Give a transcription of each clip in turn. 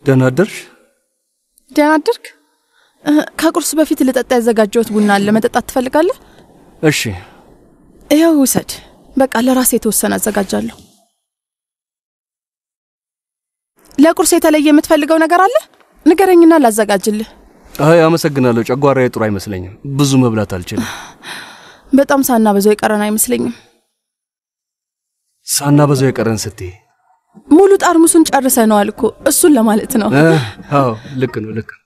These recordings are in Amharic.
ደህና አደርሽ? ደህና አደርክ? ከቁርስ በፊት ልጠጣ ያዘጋጀሁት ቡና አለ መጠጣት ትፈልጋለህ? እሺ ይኸው ውሰድ። በቃ ለራሴ የተወሰነ አዘጋጃለሁ። ለቁርስ የተለየ የምትፈልገው ነገር አለ? ንገረኝና ላዘጋጅልህ። አይ አመሰግናለሁ። ጨጓራዬ ጥሩ አይመስለኝም። ብዙ መብላት አልችልም። በጣም ሳና በዛው የቀረን አይመስለኝም። ሳና በዛው የቀረን ስትይ ሙሉ ጠርሙሱን ጨርሰናል እኮ እሱን ለማለት ነው። አዎ ልክ ነው ልክ ነው።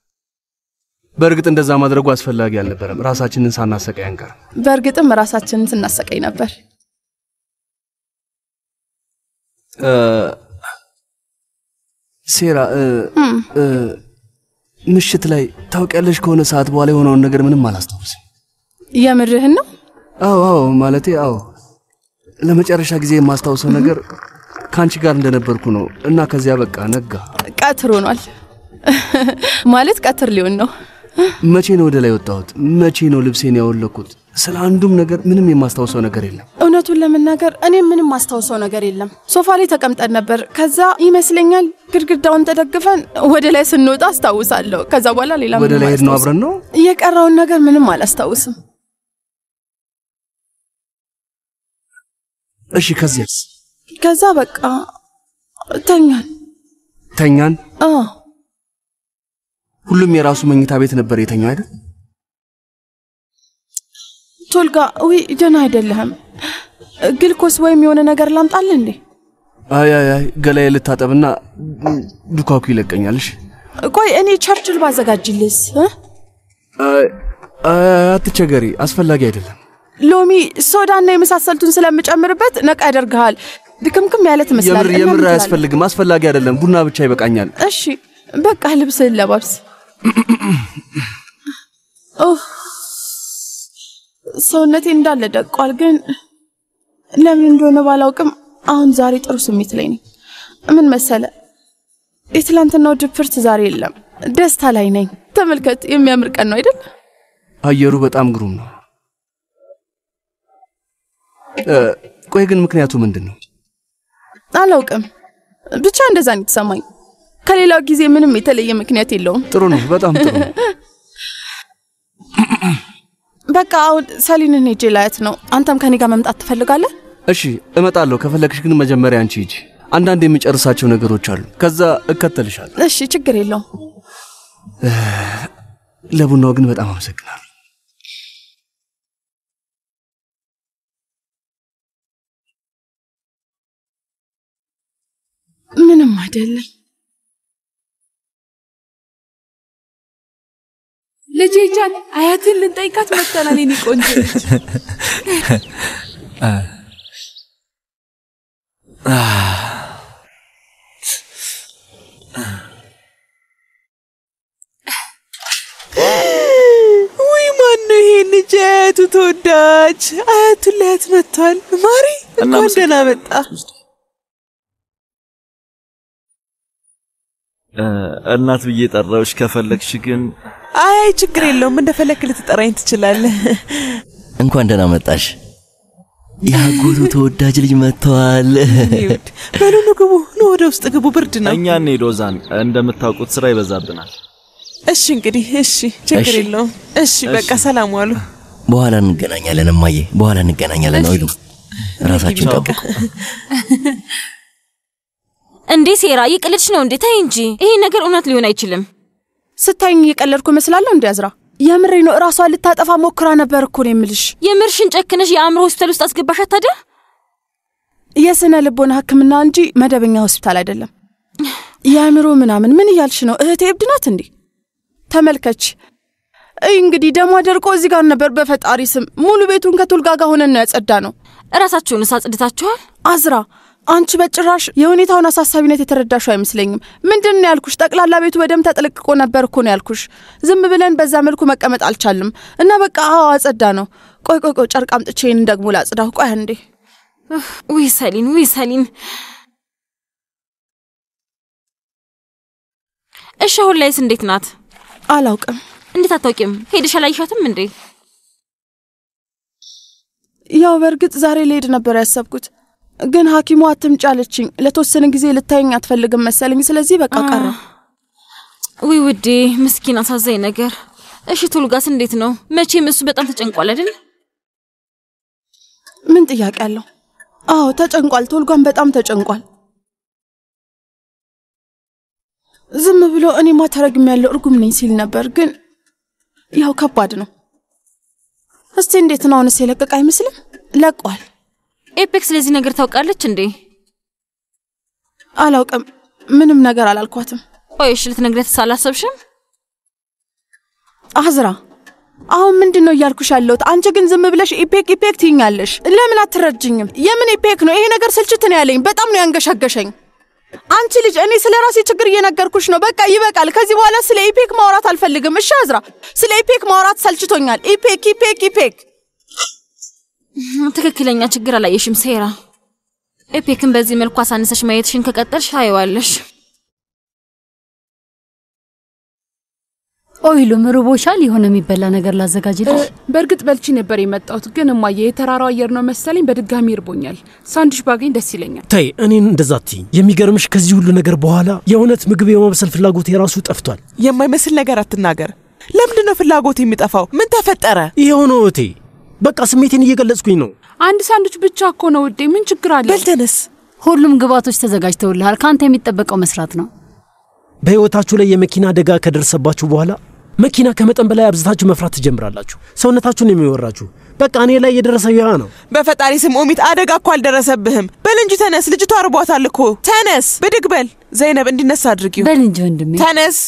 በርግጥ እንደዛ ማድረጉ አስፈላጊ አልነበረም። ራሳችንን ሳናሰቃይ አንቀር። በርግጥም ራሳችንን ስናሰቃይ ነበር። ሴራ ምሽት ላይ ታውቂያለሽ ከሆነ ሰዓት በኋላ የሆነውን ነገር ምንም አላስታውስም። የምርህን ነው? አዎ ማለቴ አዎ ለመጨረሻ ጊዜ የማስታውሰው ነገር ካንቺ ጋር እንደነበርኩ ነው እና ከዚያ በቃ ነጋ። ቀትር ሆኗል ማለት ቀትር ሊሆን ነው። መቼ ነው ወደ ላይ ወጣሁት? መቼ ነው ልብሴን ያወለኩት? ስለ አንዱም ነገር ምንም የማስታውሰው ነገር የለም። እውነቱን ለመናገር እኔ ምንም ማስታውሰው ነገር የለም። ሶፋ ላይ ተቀምጠን ነበር። ከዛ ይመስለኛል ግድግዳውን ተደግፈን ወደ ላይ ስንወጣ አስታውሳለሁ። ከዛ በኋላ ሌላ ወደ ላይ ሄድን አብረን ነው። የቀረውን ነገር ምንም አላስታውስም። እሺ ከዚያስ? ከዛ በቃ ተኛን። ሁሉም የራሱ መኝታ ቤት ነበር የተኛው አይደል? ቶልጋ ወይ ደህና አይደለህም? ግልኮስ ወይም የሆነ ነገር ላምጣልህ እንዴ? አይ ገላዬ ልታጠብና ዱካኩ ይለቀኛልሽ። ቆይ እኔ ቸርችል ባዘጋጅልስ? አትቸገሪ፣ አስፈላጊ አይደለም። ሎሚ ሶዳና የመሳሰሉትን ስለምጨምርበት ነቃ ያደርጋል። ድክምክም ያለ ትመስላለህ። የምር አያስፈልግም፣ አስፈላጊ አይደለም። ቡና ብቻ ይበቃኛል። እሺ በቃ ልብስህን ለባብስ። ሰውነቴ እንዳለ ደቋል፣ ግን ለምን እንደሆነ ባላውቅም አሁን ዛሬ ጥሩ ስሜት ላይ ነኝ። ምን መሰለ፣ የትላንትናው ድብርት ዛሬ የለም፣ ደስታ ላይ ነኝ። ተመልከት፣ የሚያምር ቀን ነው አይደል? አየሩ በጣም ግሩም ነው። ቆይ ግን ምክንያቱ ምንድነው? አላውቅም፣ ብቻ እንደዛ ነው የተሰማኝ። ከሌላው ጊዜ ምንም የተለየ ምክንያት የለውም። ጥሩ ነው፣ በጣም ጥሩ ነው። በቃ አሁን ሰሊንን ሄጄ ላያት ነው። አንተም ከኔ ጋር መምጣት ትፈልጋለህ? እሺ እመጣለሁ። ከፈለግሽ ግን መጀመሪያ አንቺ ሂጂ። አንዳንድ የሚጨርሳቸው ነገሮች አሉ፣ ከዛ እከተልሻለሁ። እሺ ችግር የለውም። ለቡናው ግን በጣም አመሰግናለሁ። ምንም አይደለም። ልጄጃን አያትን ልንጠይቃት መጥተናል። የኔ ቆንጆ ወይ ማን ነው ይሄ ልጅ? አያቱ ተወዳጅ አያቱን ላያት መጥቷል። ማሪ እንኳን ደህና መጣ። እናት ብዬ ጠራውሽ። ከፈለክሽ ግን አይ ችግር የለውም፣ እንደፈለክ ልትጠራኝ ትችላለህ። እንኳን ደህና መጣሽ። ያጎቱ ተወዳጅ ልጅ መጥቷል። በሉ ግቡ፣ ወደ ውስጥ ግቡ፣ ብርድ ነው። እኛ እንሄዶዛን እንደምታውቁት ስራ ይበዛብናል። እሺ እንግዲህ እሺ፣ ችግር የለውም። እሺ በቃ ሰላም ዋሉ። በኋላ እንገናኛለን እማዬ፣ በኋላ እንገናኛለን። ነው ይሉ ራሳችሁን ጠብቁ። እንዴ ሴራ ይቅልልሽ ነው እንዴ? ታይ እንጂ ይሄ ነገር እውነት ሊሆን አይችልም። ስታይኝ እየቀለድኩ መስላለሁ እንዴ? አዝራ የምሬ ነው። ራሷን ልታጠፋ ሞክራ ነበር እኮ ነው የምልሽ። የምርሽን ጨክነሽ የአእምሮ ሆስፒታል ውስጥ አስገባሻት ታዲያ? የስነ ልቦና ሕክምና እንጂ መደበኛ ሆስፒታል አይደለም። የአእምሮ ምናምን ምን እያልሽ ነው? እህቴ እብድ ናት እንዴ? ተመልከች እንግዲህ ደሞ ደርቆ እዚህ ጋር ነበር። በፈጣሪ ስም ሙሉ ቤቱን ከቶልጋ ጋር ሆነን ነው ያጸዳ ነው። ራሳችሁን አጽድታችኋል? አዝራ አንቺ በጭራሽ የሁኔታውን አሳሳቢነት የተረዳሽው አይመስለኝም። ምንድነው ያልኩሽ? ጠቅላላ ቤቱ በደም ተጥልቅቆ ነበር እኮ ነው ያልኩሽ። ዝም ብለን በዛ መልኩ መቀመጥ አልቻልንም እና በቃ አጸዳ ነው። ቆይ ጨርቅ አምጥቼ ደግሞ ላጽዳው። ቆይ አንዴ። ወይ ሰሊን እሺ አሁን ላይስ እንዴት ናት? አላውቅም። እንዴት አታውቂም? ሄደሽ አላየሻትም እንዴ? ያው በርግጥ ዛሬ ልሄድ ነበር ያሰብኩት፣ ግን ሐኪሙ አትምጪ አለችኝ። ለተወሰነ ጊዜ ልታየኝ አትፈልግም መሰለኝ። ስለዚህ በቃ ቀረ። ወይ ውዴ ምስኪን አሳዛኝ ነገር። እሺ ቱልጋስ እንዴት ነው? መቼም እሱ በጣም ተጨንቋል አይደል? ምን ጥያቄ አለው? አዎ ተጨንቋል። ቱልጋን በጣም ተጨንቋል። ዝም ብሎ እኔ ማተረግም ያለው እርጉም ነኝ ሲል ነበር፣ ግን ያው ከባድ ነው። እስቲ እንዴት ነው አሁንስ የለቀቀ አይመስልም? ለቋል። ኤፔክስ ለዚህ ነገር ታውቃለች እንዴ? አላውቅም፣ ምንም ነገር አላልኳትም። ቆይሽ ልትነግረት ሳላሰብሽም? አዝራ አሁን ምንድነው እያልኩሽ ያለሁት? አንቺ ግን ዝም ብለሽ ኢፔክ ትይኛለሽ። ለምን አትረጅኝም? የምን ኢፔክ ነው? ይሄ ነገር ስልችት ነው ያለኝ። በጣም ነው ያንገሻገሸኝ። አንቺ ልጅ እኔ ስለ ራሴ ችግር እየነገርኩሽ ነው። በቃ ይበቃል። ከዚህ በኋላ ስለ ኢፔክ ማውራት አልፈልግም። እሺ አዝራ፣ ስለ ኢፔክ ማውራት ሰልችቶኛል። ኢፔክ ትክክለኛ ችግር አላየሽም ሴራ። ኤፔክን በዚህ መልኩ አሳንሰሽ ማየትሽን ከቀጠልሽ አይዋለሽ። ኦይሉም ርቦሻል? የሆነ የሚበላ ነገር ላዘጋጅልሽ? በእርግጥ በልቼ ነበር የመጣሁት፣ ግን እማዬ የተራራው አየር ነው መሰለኝ በድጋሚ ይርቦኛል። ሳንድዊች ባገኝ ደስ ይለኛል። ተይ እኔን እንደዛ አትይኝ። የሚገርምሽ ከዚህ ሁሉ ነገር በኋላ የእውነት ምግብ የማብሰል ፍላጎት የራሱ ጠፍቷል። የማይመስል ነገር አትናገር። ለምንድን ነው ፍላጎት የሚጠፋው? ምን ተፈጠረ? ይሄው ነው እቴ። በቃ ስሜቴን እየገለጽኩኝ ነው። አንድ ሳንድዊች ብቻ እኮ ነው ውዴ፣ ምን ችግር አለ? በልተነስ። ሁሉም ግብአቶች ተዘጋጅተውልሃል። ካንተ የሚጠበቀው መስራት ነው። በህይወታችሁ ላይ የመኪና አደጋ ከደረሰባችሁ በኋላ መኪና ከመጠን በላይ አብዝታችሁ መፍራት ትጀምራላችሁ። ሰውነታችሁን የሚወራችሁ። በቃ እኔ ላይ የደረሰው ያ ነው። በፈጣሪ ስም ኦሚት፣ አደጋ እኮ አልደረሰብህም። በል እንጂ ተነስ። ልጅቷ አርቧታል እኮ። ተነስ፣ ብድግ በል። ዘይነብ እንዲነሳ አድርጊው። በል እንጂ ወንድሜ ተነስ።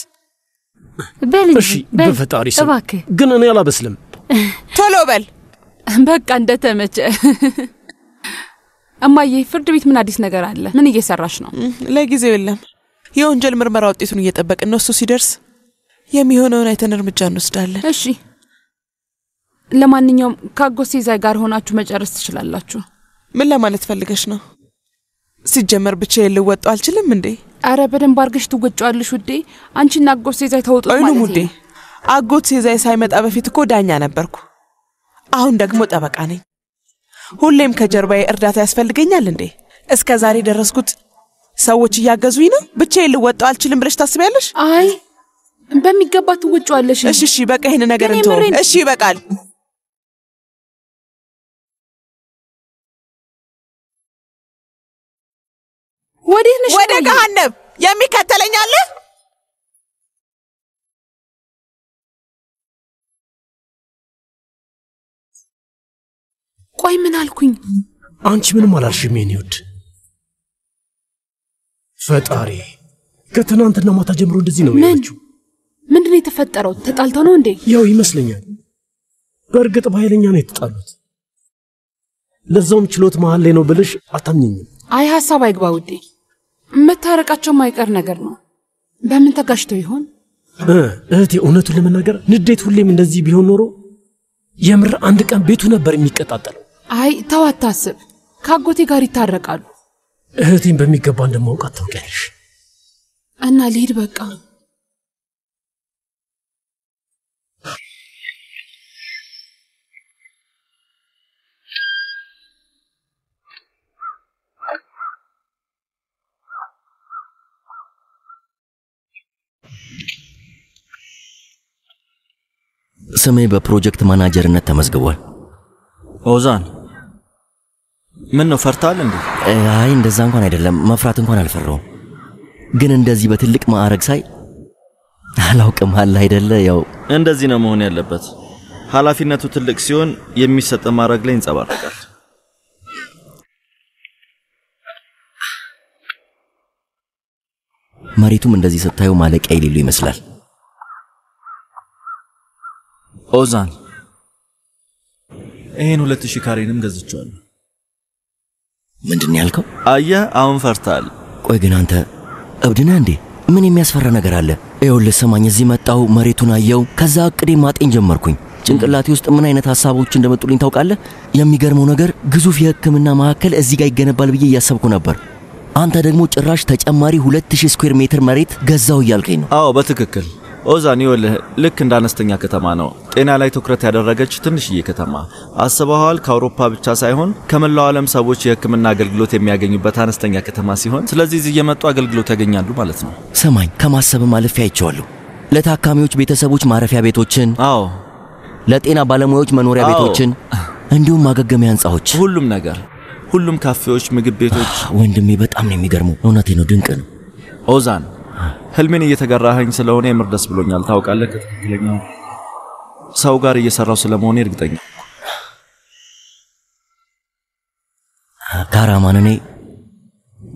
በል እንጂ። እሺ በፈጣሪ ስም እባክህ። ግን እኔ አላበስልም። ቶሎ በል። በቃ እንደተመቸ። እማዬ ፍርድ ቤት ምን አዲስ ነገር አለ? ምን እየሰራሽ ነው? ለጊዜው የለም። የወንጀል ምርመራ ውጤቱን እየጠበቅን ነው። እሱ ሲደርስ የሚሆነውን አይተን እርምጃ እንወስዳለን። እሺ፣ ለማንኛውም ካጎሴ ዛይ ጋር ሆናችሁ መጨረስ ትችላላችሁ። ምን ለማለት ፈልገሽ ነው? ሲጀመር ብቻዬን ልወጣው አልችልም እንዴ? አረ በደንብ አድርገሽ ትወጪዋለሽ ውዴ። አንቺና አጎሴ ዛይ ተወጡት ማለት ነው። ውዴ፣ አጎሴ ዛይ ሳይመጣ በፊት እኮ ዳኛ ነበርኩ። አሁን ደግሞ ጠበቃ ነኝ። ሁሌም ከጀርባዬ እርዳታ ያስፈልገኛል እንዴ? እስከ ዛሬ ደረስኩት ሰዎች እያገዙኝ ነው። ብቻዬን ልወጣው አልችልም ብለሽ ታስቢያለሽ? አይ በሚገባ ትወጪዋለሽ። እሺ በቃ ይሄን ነገር እንተው። እሺ ይበቃል። ወደ ገሃነም የሚከተለኝ አለ? ቆይ ምን አልኩኝ? አንቺ ምንም አላልሽም የኔ ውድ። ፈጣሪ ከትናንትና ማታ ጀምሮ እንደዚህ ነው ያለችው። ምንድነው የተፈጠረው? ተጣልተው ነው እንዴ? ያው ይመስለኛል። በእርግጥ በኃይለኛ ነው የተጣሉት። ለዛውም ችሎት መሃል ላይ ነው ብልሽ አታምኚኝም። አይ ሐሳብ አይግባ ውዴ። መታረቃቸው ማይቀር ነገር ነው። በምን ተጋሽተው ይሆን? እህቴ እውነቱን ለመናገር ንዴት ሁሌም እንደዚህ ቢሆን ኖሮ የምር አንድ ቀን ቤቱ ነበር የሚቀጣጠለው። አይ ተው አታስብ። ካጎቴ ጋር ይታረቃሉ። እህቴን በሚገባ እንደማውቃት ታውቂያለሽ። እና ልሂድ በቃ። ስሜ በፕሮጀክት ማናጀርነት ተመዝግቧል። ኦዛን ምን ነው ፈርታል እንዴ? አይ እንደዛ እንኳን አይደለም፣ መፍራት እንኳን አልፈራውም። ግን እንደዚህ በትልቅ ማዕረግ ሳይ አላውቅም አለ አይደለ? ያው እንደዚህ ነው መሆን ያለበት። ኃላፊነቱ ትልቅ ሲሆን የሚሰጥ ማዕረግ ላይ እንጸባረቃል። መሬቱም እንደዚህ ስታዩ ማለቂያ የሌለው ይመስላል። ኦዛን ይሄን 2000 ካሬንም ገዝቻለሁ። ምንድን ያልከው? አየህ አሁን ፈርታል። ቆይ ግን አንተ እብድ ነህ እንዴ? ምን የሚያስፈራ ነገር አለ? ይኸውልህ ስማኝ፣ እዚህ መጣሁ፣ መሬቱን አየው፣ ከዛ እቅዴ ማጤን ጀመርኩኝ። ጭንቅላቴ ውስጥ ምን አይነት ሐሳቦች እንደመጡልኝ ታውቃለህ? የሚገርመው ነገር ግዙፍ የሕክምና ማዕከል እዚህ ጋር ይገነባል ብዬ እያሰብኩ ነበር። አንተ ደግሞ ጭራሽ ተጨማሪ 2000 ስኩዌር ሜትር መሬት ገዛው እያልከኝ ነው። አዎ በትክክል ኦዛን፣ ይኸውልህ ልክ እንደ አነስተኛ ከተማ ነው። ጤና ላይ ትኩረት ያደረገች ትንሽዬ ከተማ አስበዋል። ከአውሮፓ ብቻ ሳይሆን ከመላው ዓለም ሰዎች የሕክምና አገልግሎት የሚያገኙበት አነስተኛ ከተማ ሲሆን፣ ስለዚህ እዚህ እየመጡ አገልግሎት ያገኛሉ ማለት ነው። ሰማኝ፣ ከማሰብም አልፌ አይቼዋለሁ። ለታካሚዎች ቤተሰቦች ማረፊያ ቤቶችን፣ አዎ ለጤና ባለሙያዎች መኖሪያ ቤቶችን እንዲሁም ማገገሚያ ህንጻዎች፣ ሁሉም ነገር፣ ሁሉም ካፌዎች፣ ምግብ ቤቶች። ወንድሜ በጣም ነው የሚገርመው። እውነቴ ነው፣ ድንቅ ነው። ኦዛን ህልሜን እየተጋራኸኝ ስለሆነ የምር ደስ ብሎኛል። ታውቃለህ ከትክክለኛው ሰው ጋር እየሰራው ስለመሆኔ እርግጠኛ። ካራማን እኔ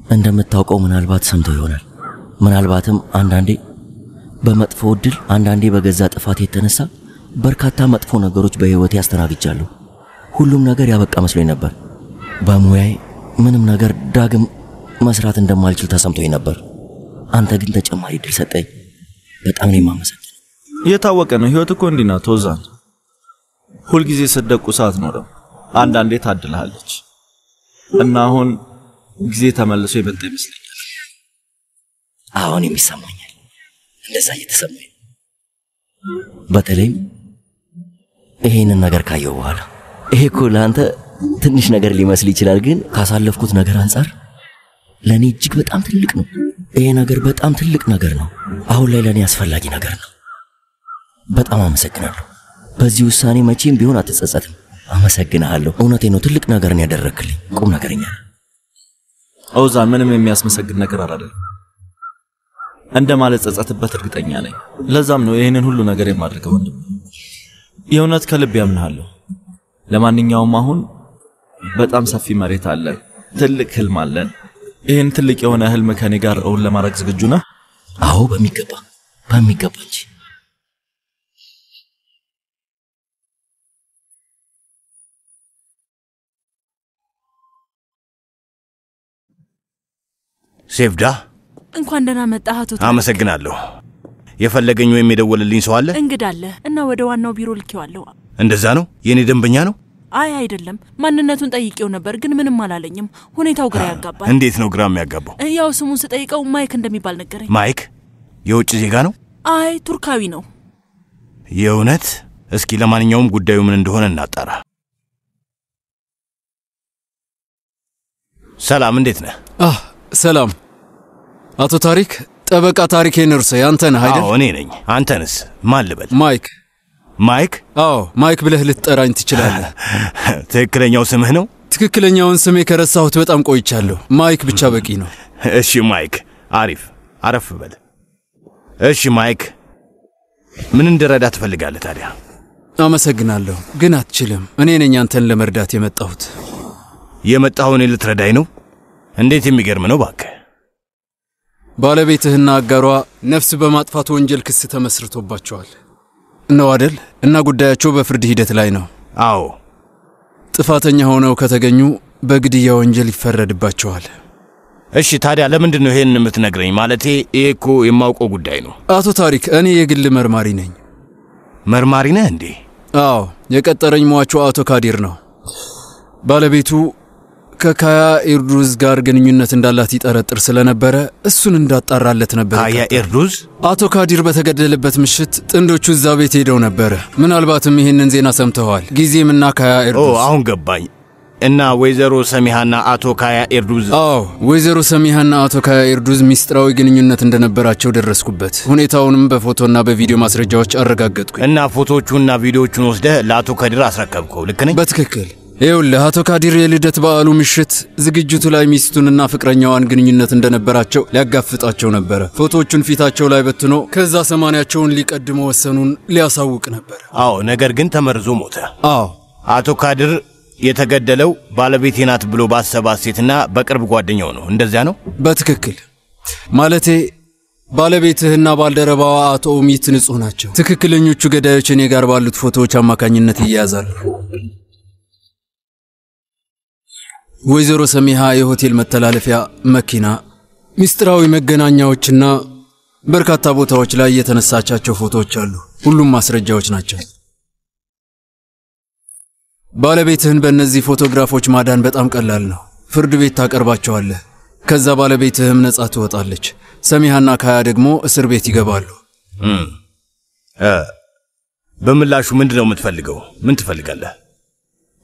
እንደምታውቀው ምናልባት ሰምቶ ይሆናል። ምናልባትም አንዳንዴ በመጥፎ እድል፣ አንዳንዴ በገዛ ጥፋት የተነሳ በርካታ መጥፎ ነገሮች በህይወቴ አስተናግጃለሁ። ሁሉም ነገር ያበቃ መስሎኝ ነበር። በሙያዬ ምንም ነገር ዳግም መስራት እንደማልችል ተሰምቶኝ ነበር። አንተ ግን ተጨማሪ እድል ሰጠኝ። በጣም ነው የማመሰግነው። የታወቀ ነው፣ ህይወት እኮ እንዲህ ናት ኦዛን። ሁልጊዜ ስደቁ ሰዓት ኖረው አንዳንዴ ታድልሃለች እና አሁን ጊዜ ተመልሶ የመጣ ይመስለኛል። አሁን የሚሰማኛል እንደዛ እየተሰማኝ፣ በተለይም ይሄንን ነገር ካየው በኋላ። ይሄ እኮ ለአንተ ትንሽ ነገር ሊመስል ይችላል፣ ግን ካሳለፍኩት ነገር አንጻር ለኔ እጅግ በጣም ትልቅ ነው። ይሄ ነገር በጣም ትልቅ ነገር ነው። አሁን ላይ ለኔ አስፈላጊ ነገር ነው። በጣም አመሰግናለሁ። በዚህ ውሳኔ መቼም ቢሆን አትጸጸትም። አመሰግናለሁ። እውነቴ ነው፣ ትልቅ ነገርን ያደረክልኝ። ቁም ነገረኛ ኦዛን። ምንም የሚያስመሰግን ነገር አይደለም። እንደማለት ጸጸትበት እርግጠኛ ነኝ። ለዛም ነው ይሄንን ሁሉ ነገር የማድረገው ወንድም። የእውነት ከልብ ያምናለሁ። ለማንኛውም አሁን በጣም ሰፊ መሬት አለን፣ ትልቅ ህልም አለን። ይሄን ትልቅ የሆነ ህልም ከኔ ጋር እውን ለማድረግ ዝግጁ ነህ? አዎ በሚገባ እንጂ። ሴፍዳ እንኳን ደህና መጣህ አቶ። አመሰግናለሁ። የፈለገኝ ወይም የደወለልኝ ሰው አለ? እንግዳ አለ እና ወደ ዋናው ቢሮ ልኬዋለሁ። እንደዛ ነው? የኔ ደንበኛ ነው? አይ አይደለም፣ ማንነቱን ጠይቄው ነበር ግን ምንም አላለኝም። ሁኔታው ግራ ያጋባል። እንዴት ነው ግራ የሚያጋባው? ያው ስሙን ስጠይቀው ማይክ እንደሚባል ነገረኝ። ማይክ? የውጭ ዜጋ ነው? አይ ቱርካዊ ነው። የእውነት? እስኪ ለማንኛውም ጉዳዩ ምን እንደሆነ እናጣራ። ሰላም፣ እንዴት ነህ? ሰላም አቶ ታሪክ። ጠበቃ ታሪክ ነርሰ ያንተ ነህ አይደል? አዎ እኔ ነኝ። አንተንስ ማን ልበል? ማይክ። ማይክ? አዎ ማይክ ብለህ ልትጠራኝ ትችላለህ። ትክክለኛው ስምህ ነው? ትክክለኛውን ስሜ ከረሳሁት በጣም ቆይቻለሁ። ማይክ ብቻ በቂ ነው። እሺ ማይክ፣ አሪፍ። አረፍ በል። እሺ ማይክ፣ ምን እንድረዳ ትፈልጋለህ ታዲያ? አመሰግናለሁ፣ ግን አትችልም። እኔ ነኝ አንተን ለመርዳት የመጣሁት። የመጣኸው እኔን ልትረዳኝ ነው? እንዴት የሚገርም ነው እባክህ። ባለቤትህና አጋሯ ነፍስ በማጥፋት ወንጀል ክስ ተመስርቶባቸዋል ነው አይደል? እና ጉዳያቸው በፍርድ ሂደት ላይ ነው። አዎ። ጥፋተኛ ሆነው ከተገኙ በግድያ ወንጀል ይፈረድባቸዋል። እሺ ታዲያ ለምንድን ነው ይሄን የምትነግረኝ? ማለቴ ይሄ እኮ የማውቀው ጉዳይ ነው። አቶ ታሪክ፣ እኔ የግል መርማሪ ነኝ። መርማሪ ነህ እንዴ? አዎ፣ የቀጠረኝ ሟቹ አቶ ካዲር ነው። ባለቤቱ ከካያ ኤርዱዝ ጋር ግንኙነት እንዳላት ይጠረጥር ስለነበረ እሱን እንዳጣራለት ነበር። ካያ ኤርዱዝ? አቶ ካዲር በተገደለበት ምሽት ጥንዶቹ እዛ ቤት ሄደው ነበር። ምናልባትም ይሄንን ዜና ሰምተዋል። ጊዜምና ካያ ኤርዱዝ። አሁን ገባኝ። እና ወይዘሮ ሰሚሃና አቶ ካያ ኤርዱዝ? አዎ፣ ወይዘሮ ሰሚሃና አቶ ካያ ኤርዱዝ ሚስጥራዊ ግንኙነት እንደነበራቸው ደረስኩበት። ሁኔታውንም በፎቶና በቪዲዮ ማስረጃዎች አረጋገጥኩ። እና ፎቶቹና ቪዲዮቹን ወስደህ ለአቶ ካዲር አስረከብከው? ልክ ነኝ? በትክክል። ይኸውልህ አቶ ካዲር የልደት በዓሉ ምሽት ዝግጅቱ ላይ ሚስቱንና ፍቅረኛዋን ግንኙነት እንደነበራቸው ሊያጋፍጣቸው ነበረ። ፎቶዎቹን ፊታቸው ላይ በትኖ ከዛ ሰማንያቸውን ሊቀድሞ ወሰኑን ሊያሳውቅ ነበር። አዎ፣ ነገር ግን ተመርዞ ሞተ። አዎ። አቶ ካዲር የተገደለው ባለቤቴ ናት ብሎ ባሰባት ሴትና በቅርብ ጓደኛው ነው። እንደዚያ ነው? በትክክል። ማለቴ ባለቤትህና ባልደረባዋ አቶ ኡሚት ንጹህ ናቸው። ትክክለኞቹ ገዳዮች እኔ ጋር ባሉት ፎቶዎች አማካኝነት ይያዛሉ። ወይዘሮ ሰሚሃ የሆቴል መተላለፊያ መኪና፣ ሚስጥራዊ መገናኛዎችና በርካታ ቦታዎች ላይ የተነሳቻቸው ፎቶዎች አሉ። ሁሉም ማስረጃዎች ናቸው። ባለቤትህን በእነዚህ ፎቶግራፎች ማዳን በጣም ቀላል ነው። ፍርድ ቤት ታቀርባቸዋለህ። ከዛ ባለቤትህም ነጻ ትወጣለች። ሰሚሃና ካያ ደግሞ እስር ቤት ይገባሉ። በምላሹ ምንድነው የምትፈልገው? ምን ትፈልጋለህ?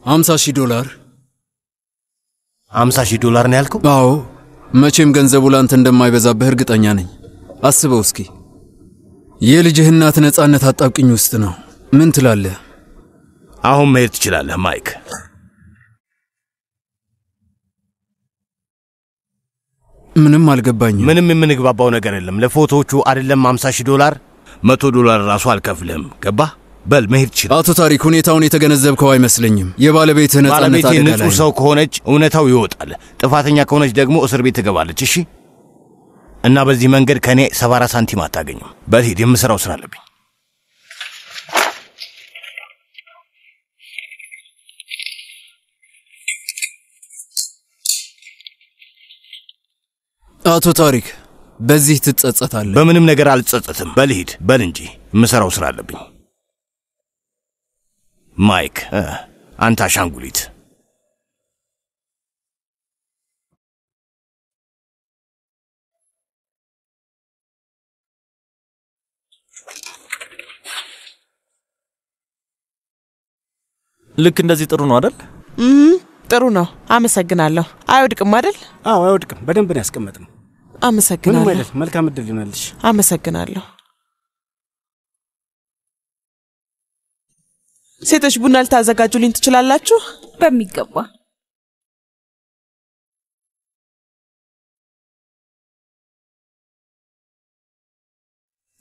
$50,000። $50,000 ነው ያልከው? አዎ፣ መቼም ገንዘቡ ላንተ እንደማይበዛብህ እርግጠኛ ነኝ። አስበው እስኪ የልጅህ እናት ነጻነት አጣብቅኝ ውስጥ ነው። ምን ትላለህ? አሁን መሄድ ትችላለህ ማይክ። ምንም አልገባኝም። ምንም የምንግባባው ነገር የለም። ለፎቶዎቹ አይደለም $50,000 $100 ራሱ አልከፍልህም። ገባህ? በል መሄድ ትችላለህ። አቶ ታሪክ ሁኔታውን የተገነዘብከው አይመስለኝም። የባለቤትህ ነጻነት አደጋ ላይ ባለቤቴ ንጹህ ሰው ከሆነች እውነታው ይወጣል። ጥፋተኛ ከሆነች ደግሞ እስር ቤት ትገባለች። እሺ? እና በዚህ መንገድ ከኔ 70 ሳንቲም አታገኝም። በል ሂድ፣ የምሰራው ስራ አለብኝ። አቶ ታሪክ በዚህ ትጸጸታለህ? በምንም ነገር አልጸጸትም። በል ሂድ፣ በል እንጂ የምሰራው ስራ አለብኝ። ማይክ አንተ አሻንጉሊት። ልክ እንደዚህ ጥሩ ነው አይደል? ጥሩ ነው። አመሰግናለሁ። አይወድቅም አይደል? አዎ አይወድቅም። በደንብ ነው ያስቀመጥነው። አመሰግናለሁ። ምንም አይደል። መልካም እድል ይሆናልሽ። አመሰግናለሁ። ሴቶች ቡና ልታዘጋጁልኝ ትችላላችሁ? በሚገባ።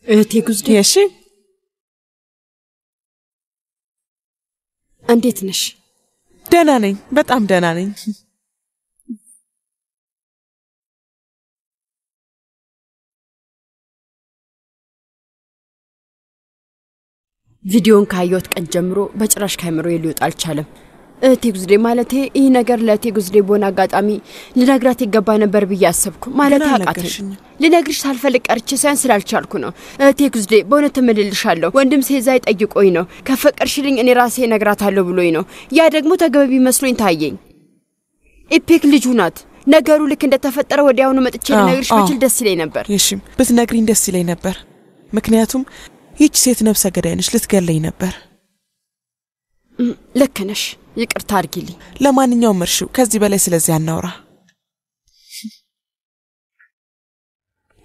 እህቴ ጉዝዴ፣ እሺ፣ እንዴት ነሽ? ደህና ነኝ፣ በጣም ደህና ነኝ። ቪዲዮን ካየሁት ቀን ጀምሮ በጭራሽ ካሜራው ሊወጣ አልቻለም። እህቴ ጉዝዴ ማለቴ ይህ ነገር ለእህቴ ጉዝዴ በሆነ አጋጣሚ ልነግራት ይገባ ነበር ብዬ አሰብኩ። ማለቴ አቃተኝ። ልነግርሽ ሳልፈልግ ቀርቼ ሳይሆን ስላልቻልኩ ነው። እህቴ ጉዝዴ በእውነት እምልልሻለሁ፣ ወንድም ሴዛይ ጠይቆኝ ነው። ከፈቀድሽልኝ እኔ ራሴ እነግራታለሁ ብሎኝ ነው። ያ ደግሞ ተገቢ መስሎኝ ታየኝ። ኢፔክ ልጁ ናት። ነገሩ ልክ እንደተፈጠረ ወዲያውኑ መጥቼ ልነግርሽ ብችል ደስ ይለኝ ነበር። እሺም ብትነግሪኝ ደስ ይለኝ ነበር። ምክንያቱም ይህች ሴት ነፍሰ ገዳይ ነች፣ ልትገለኝ ነበር። ልክ ነሽ፣ ይቅርታ አድርጊልኝ። ለማንኛውም እርሺው፣ ከዚህ በላይ ስለዚህ አናውራ።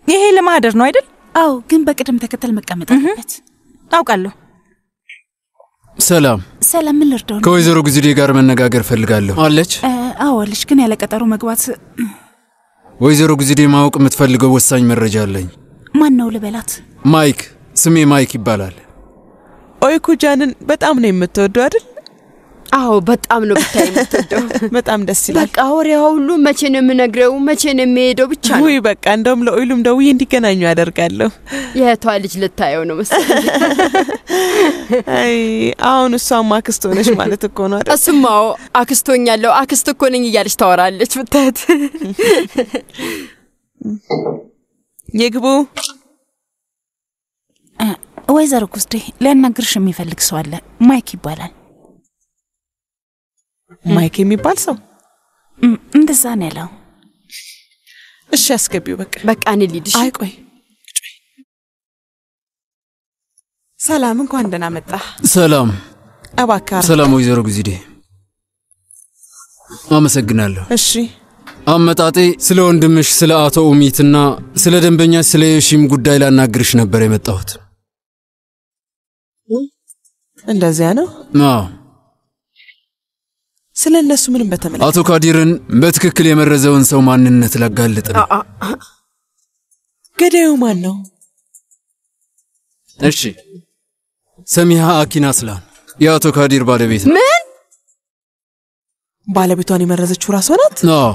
ይሄ ለማደር ነው አይደል? አዎ፣ ግን በቅደም ተከተል መቀመጥ አለበት። አውቃለሁ። ሰላም ሰላም፣ ምን ልርዳው? ከወይዘሮ ጉዝዴ ጋር መነጋገር ፈልጋለሁ። አለች? አዎ አለች፣ ግን ያለ ቀጠሮ መግባት። ወይዘሮ ጉዝዴ ማወቅ የምትፈልገው ወሳኝ መረጃ አለኝ። ማን ነው ልበላት? ማይክ፣ ስሜ ማይክ ይባላል። ኦይኩጃንን በጣም ነው የምትወደው አይደል? አዎ በጣም ነው ብታይ የምትወደው። በጣም ደስ ይላል። በቃ ወሬው ሁሉ መቼ ነው የምነግረው፣ መቼ ነው የሚሄደው ብቻ ነው። ውይ በቃ እንደውም ለኦይሉም ደውዬ እንዲገናኙ ያደርጋለሁ። የእህቷ ልጅ ልታየው ነው መሰለኝ። አይ አሁን እሷም አክስት ሆነሽ ማለት እኮ ነው አይደል? እሱማው አክስቶኛለሁ፣ አክስት እኮ ነኝ እያለች ታወራለች ብታያት። ይግቡ። ወይዘሮ ጉዝዴ ሊያናግርሽ የሚፈልግ ሰው አለ። ማይክ ይባላል። ማይክ የሚባል ሰው? እንደዛ ነው ያለው። እሺ አስገቢው። በቃ እኔ ልሂድሽ። አይ ቆይ፣ ሰላም፣ እንኳን ደህና መጣ። ሰላም። እባክህ። ሰላም ወይዘሮ ጉዝዴ፣ አመሰግናለሁ። እሺ አመጣጤ ስለ ወንድምሽ ስለ አቶ ኡሚትና ስለ ደንበኛሽ ስለ የሺም ጉዳይ ላናግርሽ ነበር የመጣሁት። እንደዚያ ነው? አዎ። ስለ እነሱ ምንም በተመለከተ አቶ ካዲርን በትክክል የመረዘውን ሰው ማንነት ላጋልጥ ነው። ገዳዩ ማን ነው? እሺ፣ ሰሚሃ አኪን አስላን የአቶ ካዲር ባለቤት ነው። ምን? ባለቤቷን የመረዘችው ራሷ ናት? አዎ።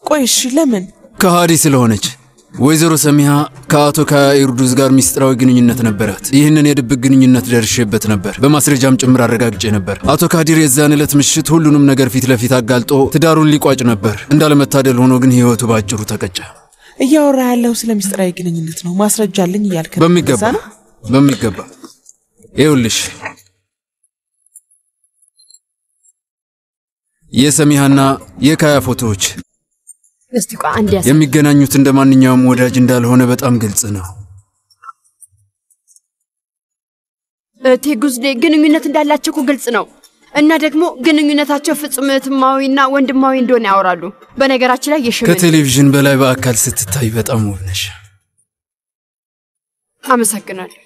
ቆይ እሺ፣ ለምን? ከሃዲ ስለሆነች። ወይዘሮ ሰሚሃ ከአቶ ካኢርዱዝ ጋር ሚስጥራዊ ግንኙነት ነበራት። ይህንን የድብቅ ግንኙነት ደርሼበት ነበር፣ በማስረጃም ጭምር አረጋግጬ ነበር። አቶ ካዲር የዛን ዕለት ምሽት ሁሉንም ነገር ፊት ለፊት አጋልጦ ትዳሩን ሊቋጭ ነበር። እንዳለመታደል ሆኖ ግን ህይወቱ ባጭሩ ተቀጨ። እያወራ ያለው ስለ ሚስጥራዊ ግንኙነት ነው። ማስረጃ አለኝ እያልክ ነው? በሚገባ ይኸውልሽ፣ የሰሚሃና የካያ ፎቶዎች እስቲ ቆይ አንዴ የሚገናኙት እንደ ማንኛውም ወዳጅ እንዳልሆነ በጣም ግልጽ ነው። እህቴ ጉዝዴ ግንኙነት እንዳላቸው እኮ ግልጽ ነው። እና ደግሞ ግንኙነታቸው ፍጹም እህትማዊና ወንድማዊ እንደሆነ ያወራሉ። በነገራችን ላይ የሽመል ከቴሌቪዥን በላይ በአካል ስትታይ በጣም ውብ ነሽ። አመሰግናለሁ።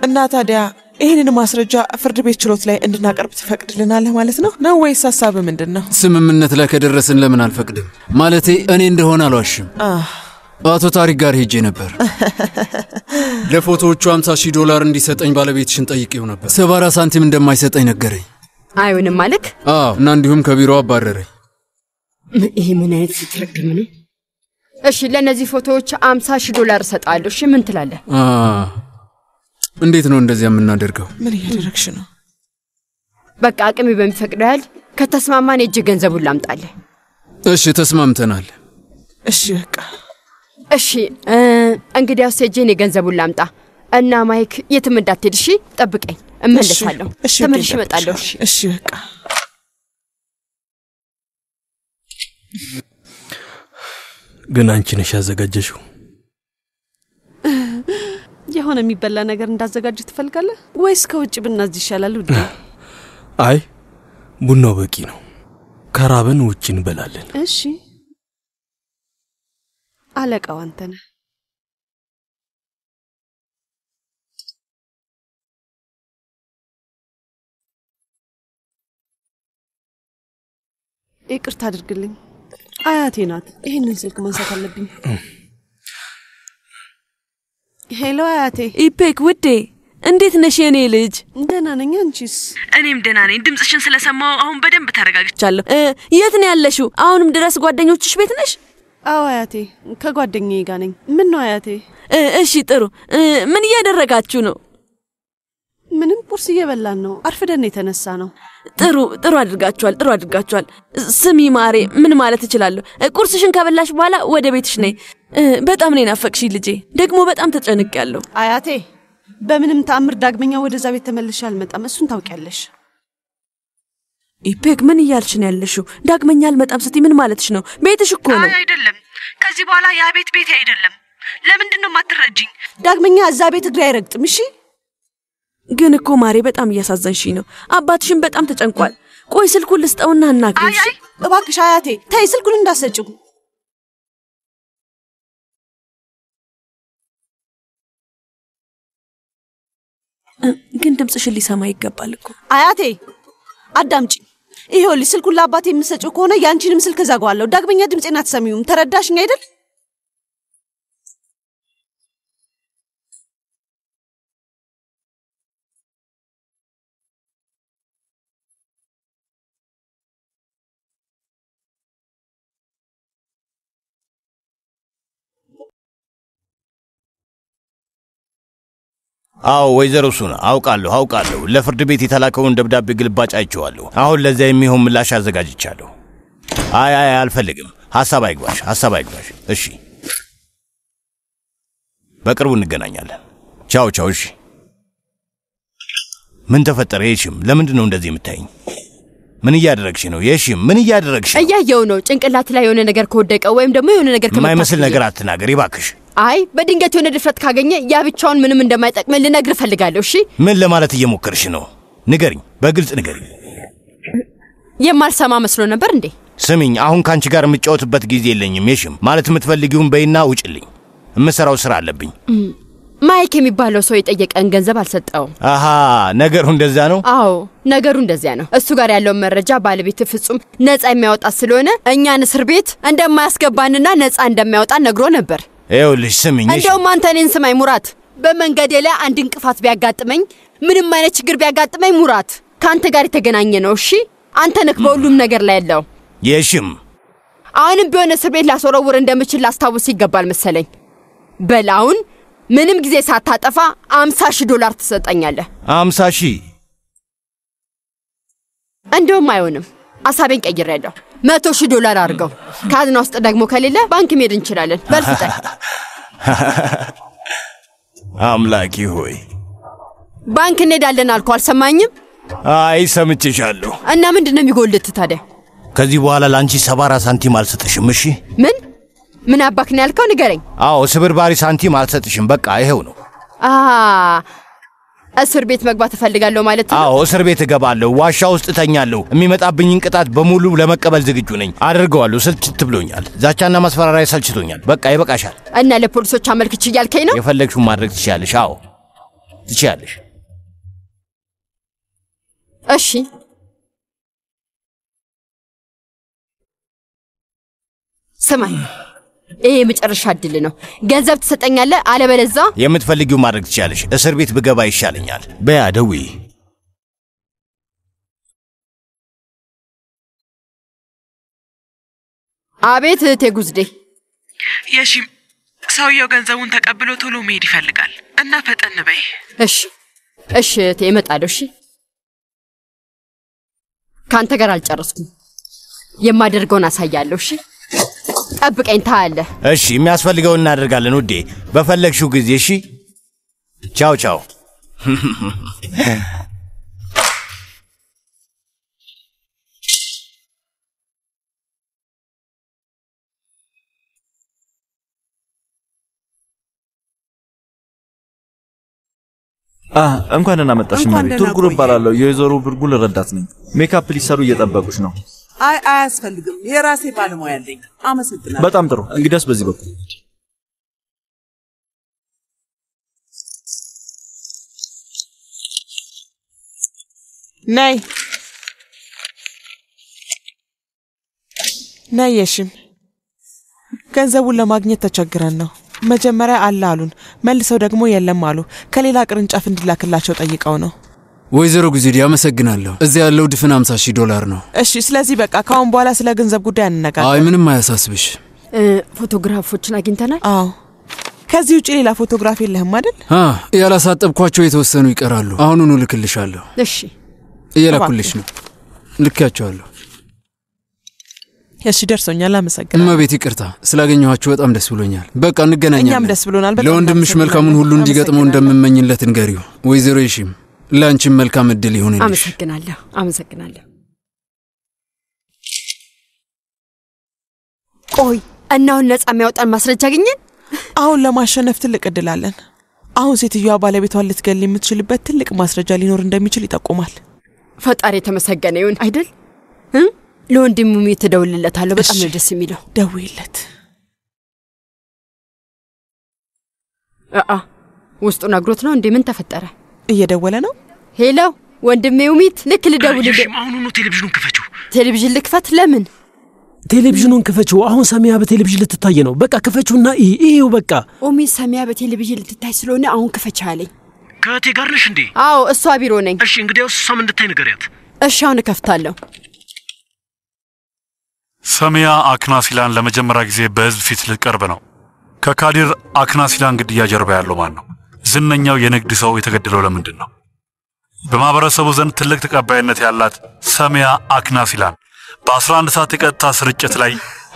እና ታዲያ ይህንን ማስረጃ ፍርድ ቤት ችሎት ላይ እንድናቀርብ ትፈቅድልናለህ ማለት ነው ወይስ ሀሳብ ምንድነው? ስምምነት ላይ ከደረስን ለምን አልፈቅድም? ማለቴ እኔ እንደሆነ አልዋሽም። አቶ ታሪክ ጋር ሄጄ ነበር። ለፎቶዎቹ $50,000 እንዲሰጠኝ ባለቤትሽን ጠይቄው ነበር። 74 ሳንቲም እንደማይሰጠኝ ነገረኝ። አይሆንም ማለት? አዎ፣ እና እንዲሁም ከቢሮ አባረረኝ። ይሄ ምን አይነት ስትረግም ነው? እሺ ለነዚህ ፎቶዎች $50,000 እሰጣለሁ። እሺ ምን ትላለህ? እንዴት ነው እንደዚህ የምናደርገው? ምን እያደረግሽ ነው? በቃ አቅሜ በሚፈቅደው ያህል ከተስማማን እጅ ገንዘቡን ላምጣልህ። እሺ ተስማምተናል። እሺ በቃ እሺ እንግዲያውስ እጄን የገንዘቡን ላምጣ እና ማይክ የትም እንዳትሄድ እሺ? ጠብቀኝ፣ እመለሳለሁ። ተመልሼ እመጣለሁ። እሺ በቃ ግን አንቺ ነሽ ያዘጋጀሽው? የሆነ የሚበላ ነገር እንዳዘጋጅ ትፈልጋለህ ወይስ ከውጭ ብናዝ ይሻላል? ውዴ አይ ቡናው በቂ ነው። ከራበን ውጭ እንበላለን። እሺ አለቃው አንተ ነህ። ይቅርታ አድርግልኝ፣ አያቴ ናት። ይሄንን ስልክ ማንሳት አለብኝ። ሄሎ አያቴ። ኢፔክ ውዴ፣ እንዴት ነሽ የኔ ልጅ? ደህና ነኝ፣ አንቺስ? እኔም ደህና ነኝ። ድምጽሽን ስለሰማው አሁን በደንብ ተረጋግቻለሁ። የት ነው ያለሽው? አሁንም ድረስ ጓደኞችሽ ቤት ነሽ? አዎ አያቴ፣ ከጓደኛዬ ጋር ነኝ። ምን ነው አያቴ? እሺ ጥሩ። ምን እያደረጋችሁ ነው? ምንም ቁርስ እየበላን ነው። አርፍደን የተነሳ ነው። ጥሩ አድርጋችኋል። ስሚ ማሬ፣ ምን ማለት እችላለሁ? ቁርስሽን ከበላሽ በኋላ ወደ ቤትሽ ነይ። በጣም ነው ናፈቅሽ ልጄ። ደግሞ በጣም ተጨንቄያለሁ። አያቴ፣ በምንም ተአምር ዳግመኛ ወደዛ ቤት ተመልሼ አልመጣም። እሱን ታውቂያለሽ። ኢፔክ ምን እያልሽ ነው ያለሽው? ዳግመኛ አልመጣም ስትይ ምን ማለትሽ ነው? ቤትሽ እኮ ነው። አይደለም፣ ከዚህ በኋላ ያ ቤት ቤቴ አይደለም። ለምንድን ነው የማትረጂኝ? ዳግመኛ እዛ ቤት እግሬ አይረግጥም። እሺ ግን እኮ ማሬ በጣም እያሳዘንሽኝ ነው። አባትሽን በጣም ተጨንቋል። ቆይ ስልኩን ልስጠውና እናግሪሽ። አይ እባክሽ አያቴ ተይ፣ ስልኩን እንዳሰጭው። ግን ድምጽሽን ሊሰማ ይገባል እኮ። አያቴ አዳምጪ። ይሄውልሽ ስልኩን ለአባቴ የምትሰጪው ከሆነ ያንቺንም ስልክ ዘጋዋለሁ። ዳግመኛ ድምጼን አትሰሚውም። ተረዳሽኝ አይደል? አዎ ወይዘሮ ሱና አውቃለሁ። ለፍርድ ቤት የተላከውን ደብዳቤ ግልባጭ አይቼዋለሁ። አሁን ለዛ የሚሆን ምላሽ አዘጋጅቻለሁ። አይ አልፈልግም። ሐሳብ አይግባሽ። እሺ በቅርቡ እንገናኛለን። ቻው። እሺ ምን ተፈጠረ? የሽም ለምንድን ነው እንደዚህ የምታይኝ? ምን እያደረግሽ ነው? የሽም ምን እያደረግሽ ነው? እያየው ነው። ጭንቅላት ላይ የሆነ ነገር ከወደቀ ወይም ደግሞ የሆነ ነገር ከመጣ የማይመስል ነገር አትናገሪ እባክሽ። አይ በድንገት የሆነ ድፍረት ካገኘ ያ ብቻውን ምንም እንደማይጠቅም ልነግር ፈልጋለሁ። እሺ ምን ለማለት እየሞከርሽ ነው? ንገሪኝ፣ በግልጽ ንገሪኝ። የማልሰማ መስሎ ነበር እንዴ? ስሚኝ፣ አሁን ካንቺ ጋር የምጫወትበት ጊዜ የለኝም። የሽም ማለት የምትፈልጊውን በይና ውጭልኝ። የምሰራው ስራ አለብኝ። ማይክ የሚባለው ሰው የጠየቀን ገንዘብ አልሰጠውም። አሃ ነገሩ እንደዛ ነው? አዎ ነገሩ እንደዚያ ነው። እሱ ጋር ያለው መረጃ ባለቤት ፍጹም ነፃ የሚያወጣ ስለሆነ እኛን እስር ቤት እንደማያስገባንና ነፃ እንደሚያወጣ ነግሮ ነበር። ይኸውልሽ ስሚኝ፣ እንደውም አንተ እኔን ስማኝ ሙራት። በመንገዴ ላይ አንድ እንቅፋት ቢያጋጥመኝ፣ ምንም አይነት ችግር ቢያጋጥመኝ ሙራት ካንተ ጋር የተገናኘ ነው። እሺ አንተ ነህ በሁሉም ነገር ላይ ያለው። የሽም አሁንም ቢሆን እስር ቤት ላስወረውር እንደምችል ላስታውስ ይገባል መሰለኝ። በላውን ምንም ጊዜ ሳታጠፋ $50,000 ትሰጠኛለህ። 50,000? እንደውም አይሆንም፣ አሳቤን ቀይሬያለሁ። $100,000 አድርገው። ካዝና ውስጥ ደግሞ ከሌለ ባንክ መሄድ እንችላለን። በል ስጠኝ። አምላኬ ሆይ ባንክ እንሄዳለን አልኩ፣ አልሰማኝም? አይ ሰምቼሻለሁ። እና ምንድነው የሚጎልት ታዲያ? ከዚህ በኋላ ላንቺ 74 ሳንቲም አልሰጥሽም። እሺ ምን አባክ ነው ያልከው? ንገረኝ። አዎ ስብርባሪ ሳንቲም አልሰጥሽም። በቃ ይሄው ነው። እስር ቤት መግባት እፈልጋለሁ ማለት ነው? አዎ እስር ቤት እገባለሁ፣ ዋሻ ውስጥ እተኛለሁ። የሚመጣብኝን ቅጣት በሙሉ ለመቀበል ዝግጁ ነኝ። አደርገዋለሁ። ስልችት ብሎኛል። ዛቻና ማስፈራሪያ ሰልችቶኛል። በቃ ይበቃሻል። እና ለፖሊሶች አመልክቼ እያልከኝ ነው? የፈለግሽውን ማድረግ ትችያለሽ። አዎ ትችያለሽ። እሺ ስማኝ፣ ይሄ የመጨረሻ እድል ነው። ገንዘብ ትሰጠኛለህ፣ አለበለዚያ የምትፈልጊው ማድረግ ትችያለሽ። እስር ቤት ብገባ ይሻለኛል። በያ ደውዪ። አቤት እህቴ ጉዝዴ። የሺም ሰውየው ገንዘቡን ተቀብሎ ቶሎ መሄድ ይፈልጋል እና ፈጠን በይ። እሺ እሺ እህቴ እመጣለሁ። እሺ ካንተ ጋር አልጨረስኩም። የማደርገውን አሳያለሁ። እሺ ጠብቀኝ፣ ታያለህ። እሺ የሚያስፈልገውን እናደርጋለን ውዴ፣ በፈለግሽው ጊዜ። እሺ ቻው ቻው። እንኳን ደህና መጣሽ ማሪ። ቱርጉር እባላለሁ። የወይዘሮ ብርጉል ረዳት ነኝ። ሜካፕ ሊሰሩ እየጠበቁሽ ነው። አያስፈልግም፣ የራሴ ባለሙያ አለኝ። አመሰግናለሁ። በጣም ጥሩ። እንግዲያስ በዚህ በኩል ነይ ነይ። የሺም ገንዘቡን ለማግኘት ተቸግረን ነው። መጀመሪያ አለ አሉን፣ መልሰው ደግሞ የለም አሉ። ከሌላ ቅርንጫፍ እንዲላክላቸው ጠይቀው ነው። ወይዘሮ ጉዚዲ አመሰግናለሁ። እዚያ ያለው ድፍን 50,000 ዶላር ነው። እሺ ስለዚህ በቃ ካሁን በኋላ ስለ ገንዘብ ጉዳይ አንነጋገር። አይ ምንም አያሳስብሽ። ፎቶግራፎችን አግኝተናል? አዎ። ከዚህ ውጪ ሌላ ፎቶግራፍ የለህም አይደል? ያላሳጠብኳቸው የተወሰኑ ይቀራሉ። አሁኑኑ ልክልሻለሁ። እሺ እየላኩልሽ ነው። ልካቸዋለሁ። እሺ ደርሶኛል። አመሰግናለሁ። እመቤት ይቅርታ ስላገኘኋችሁ በጣም ደስ ብሎኛል። በቃ እንገናኛለን። እኛም ደስ ብሎናል። ለወንድምሽ መልካሙን ሁሉ እንዲገጥመው እንደምመኝለት ንገሪው። ወይዘሮ ይሺም ለአንቺም መልካም እድል ይሁንልሽ። አመሰግናለሁ። አመሰግናለሁ። ቆይ እና አሁን ነፃ የሚያወጣን ማስረጃ አገኘን? አሁን ለማሸነፍ ትልቅ እድል አለን። አሁን ሴትዮዋ ባለቤቷን ልትገል የምትችልበት ትልቅ ማስረጃ ሊኖር እንደሚችል ይጠቁማል። ፈጣሪ የተመሰገነ ይሁን አይደል? ለወንድሙ እደውልለታለሁ። በጣም ነው ደስ የሚለው። ደውይለት። ውስጡ ነግሮት ነው እንዴ? ምን ተፈጠረ? እየደወለ ነው። ሄሎ ወንድሜ ውሚት፣ ልክ ልደውልልህ። አሁኑኑ ቴሌቪዥኑን ክፈችው። ቴሌቪዥን ልክፈት? ለምን? ቴሌቪዥኑን ክፈችው። አሁን ሰሚያ በቴሌቪዥን ልትታይ ነው። በቃ ክፈችውና ይሄው በቃ። ውሚት ሰሚያ በቴሌቪዥን ልትታይ ስለሆነ አሁን ክፈች አለኝ። ከእቴ ጋር ነሽ እንዴ? አዎ እሷ ቢሮ ነኝ። እሺ እንግዲያውስ እሷም እንድታይ ንገሪያት። እሺ አሁን እከፍታለሁ። ሰሚያ አክናሲላን ለመጀመሪያ ጊዜ በህዝብ ፊት ልትቀርብ ነው። ከካዲር አክናሲላን ግድያ ጀርባ ያለው ማን ነው? ዝነኛው የንግድ ሰው የተገደለው ለምንድን ነው? በማህበረሰቡ ዘንድ ትልቅ ተቀባይነት ያላት ሰሚያ አክናሲላን በ11 ሰዓት የቀጥታ ስርጭት ላይ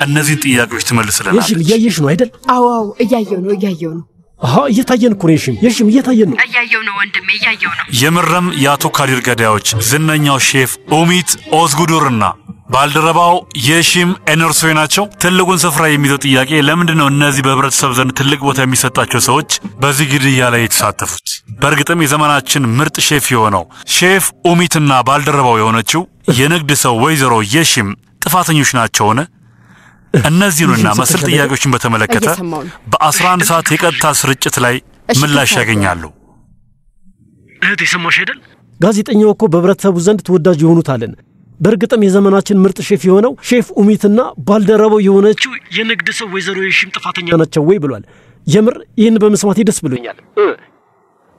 እነዚህን ጥያቄዎች ትመልስልናለች። የሽም እያየሽ ነው አይደል? አዎ እያየው ነው። እየታየን እኮ ነው። የሽም እየታየን ነው። እያየው ነው ወንድሜ፣ እያየው ነው። የምረም የአቶ ካዲር ገዳዮች ዝነኛው ሼፍ ኡሚት ኦዝጉዱርና ባልደረባው የሺም ኤነርሶይ ናቸው። ትልቁን ስፍራ የሚይዘው ጥያቄ ለምንድን ነው እነዚህ በህብረተሰብ ዘንድ ትልቅ ቦታ የሚሰጣቸው ሰዎች በዚህ ግድያ ላይ የተሳተፉት? በእርግጥም የዘመናችን ምርጥ ሼፍ የሆነው ሼፍ ኡሚትና ባልደረባው የሆነችው የንግድ ሰው ወይዘሮ የሺም ጥፋተኞች ናቸውን? እነዚህንና መሰል ጥያቄዎችን በተመለከተ በ11 ሰዓት የቀጥታ ስርጭት ላይ ምላሽ ያገኛሉ። እህቴ ሰማሽ አይደል? ጋዜጠኛው እኮ በህብረተሰቡ ዘንድ ተወዳጅ የሆኑት አለን። በእርግጥም የዘመናችን ምርጥ ሼፍ የሆነው ሼፍ ኡሚትና ባልደረባው የሆነችው የንግድ ሰው ወይዘሮ የሺም ጥፋተኛ ናቸው ወይ ብሏል። የምር ይህን በመስማቴ ደስ ብሎኛል።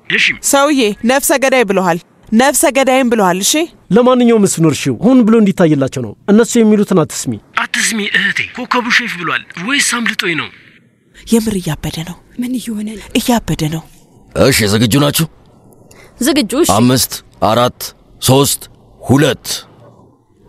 የሺም ሰውዬ ነፍሰ ገዳይ ብለዋል። ነፍሰ ገዳይም ብለዋል። እሺ ለማንኛውም እስኖርሺው ሁን ብሎ እንዲታይላቸው ነው። እነሱ የሚሉትን አትስሚ እህቴ። ኮከቡ ሼፍ ብሏል ወይስ አምልጦኝ ነው? የምር እያበደ ነው። ምን እየሆነ ነው? እያበደ ነው። እሺ ዝግጁ ናችሁ? ዝግጁ። እሺ 5 4 3 2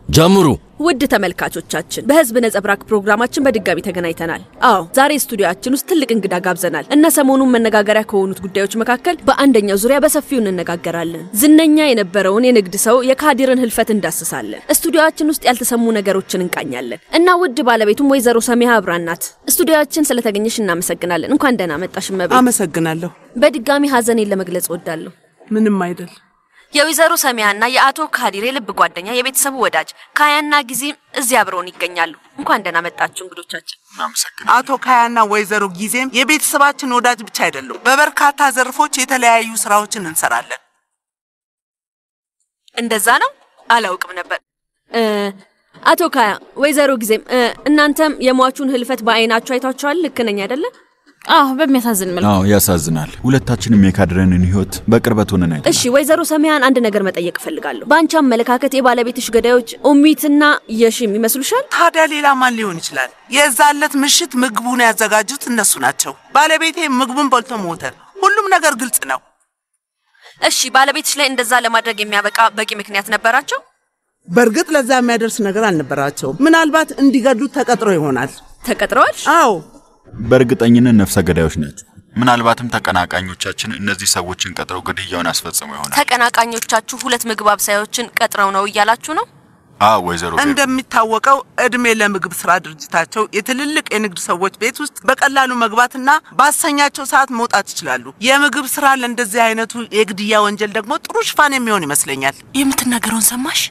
ጀምሩ። ውድ ተመልካቾቻችን በህዝብ ነጸብራቅ ፕሮግራማችን በድጋሚ ተገናኝተናል። አዎ ዛሬ ስቱዲዮአችን ውስጥ ትልቅ እንግዳ ጋብዘናል እና ሰሞኑን መነጋገሪያ ከሆኑት ጉዳዮች መካከል በአንደኛው ዙሪያ በሰፊው እንነጋገራለን። ዝነኛ የነበረውን የንግድ ሰው የካዲርን ህልፈት እንዳስሳለን። ስቱዲዮአችን ውስጥ ያልተሰሙ ነገሮችን እንቃኛለን እና ውድ ባለቤቱም ወይዘሮ ሰሚያ አብራናት ስቱዲዮአችን ስለተገኘሽ እናመሰግናለን። እንኳን ደህና መጣሽ እመቤት። አመሰግናለሁ። በድጋሚ ሀዘኔን ለመግለጽ ወዳለሁ። ምንም አይደል። የወይዘሮ ሰሚያና የአቶ ካዲር የልብ ጓደኛ የቤተሰቡ ወዳጅ ካያና ጊዜም እዚህ አብረውን ይገኛሉ። እንኳን ደህና መጣችሁ እንግዶቻችን። አቶ ካያና ወይዘሮ ጊዜም የቤተሰባችን ወዳጅ ብቻ አይደሉም። በበርካታ ዘርፎች የተለያዩ ስራዎችን እንሰራለን። እንደዛ ነው? አላውቅም ነበር። አቶ ካያ፣ ወይዘሮ ጊዜም እናንተም የሟቹን ህልፈት በአይናችሁ አይታችኋል? ልክ ነኝ አይደለ? አዎ፣ በሚያሳዝን መልኩ። አዎ፣ ያሳዝናል። ሁለታችንም የካድረንን ህይወት በቅርበት ሆነን አይተናል። እሺ፣ ወይዘሮ ሰሚያን አንድ ነገር መጠየቅ ፈልጋለሁ። ባንቺ አመለካከት የባለቤትሽ ገዳዮች ኡሚትና የሺም ይመስሉሻል? ታዲያ ሌላ ማን ሊሆን ይችላል? የዛለት ምሽት ምግቡን ያዘጋጁት እነሱ ናቸው። ባለቤቴ ምግቡን በልቶ ሞተ። ሁሉም ነገር ግልጽ ነው። እሺ፣ ባለቤትሽ ላይ እንደዛ ለማድረግ የሚያበቃ በቂ ምክንያት ነበራቸው? በእርግጥ ለዛ የሚያደርስ ነገር አልነበራቸው። ምናልባት እንዲገድሉት ተቀጥሮ ይሆናል። ተቀጥረዋል? አዎ፣ በእርግጠኝነት ነፍሰ ገዳዮች ናቸው። ምናልባትም ተቀናቃኞቻችን እነዚህ ሰዎችን ቀጥረው ግድያውን አስፈጽመው ይሆናል። ተቀናቃኞቻችሁ ሁለት ምግብ አብሳዮችን ቀጥረው ነው እያላችሁ ነው? አዎ ወይዘሮ። እንደሚታወቀው እድሜ ለምግብ ስራ ድርጅታቸው የትልልቅ የንግድ ሰዎች ቤት ውስጥ በቀላሉ መግባትና ባሰኛቸው ሰዓት መውጣት ይችላሉ። የምግብ ስራ ለእንደዚህ አይነቱ የግድያ ወንጀል ደግሞ ጥሩ ሽፋን የሚሆን ይመስለኛል። የምትናገረውን ሰማሽ?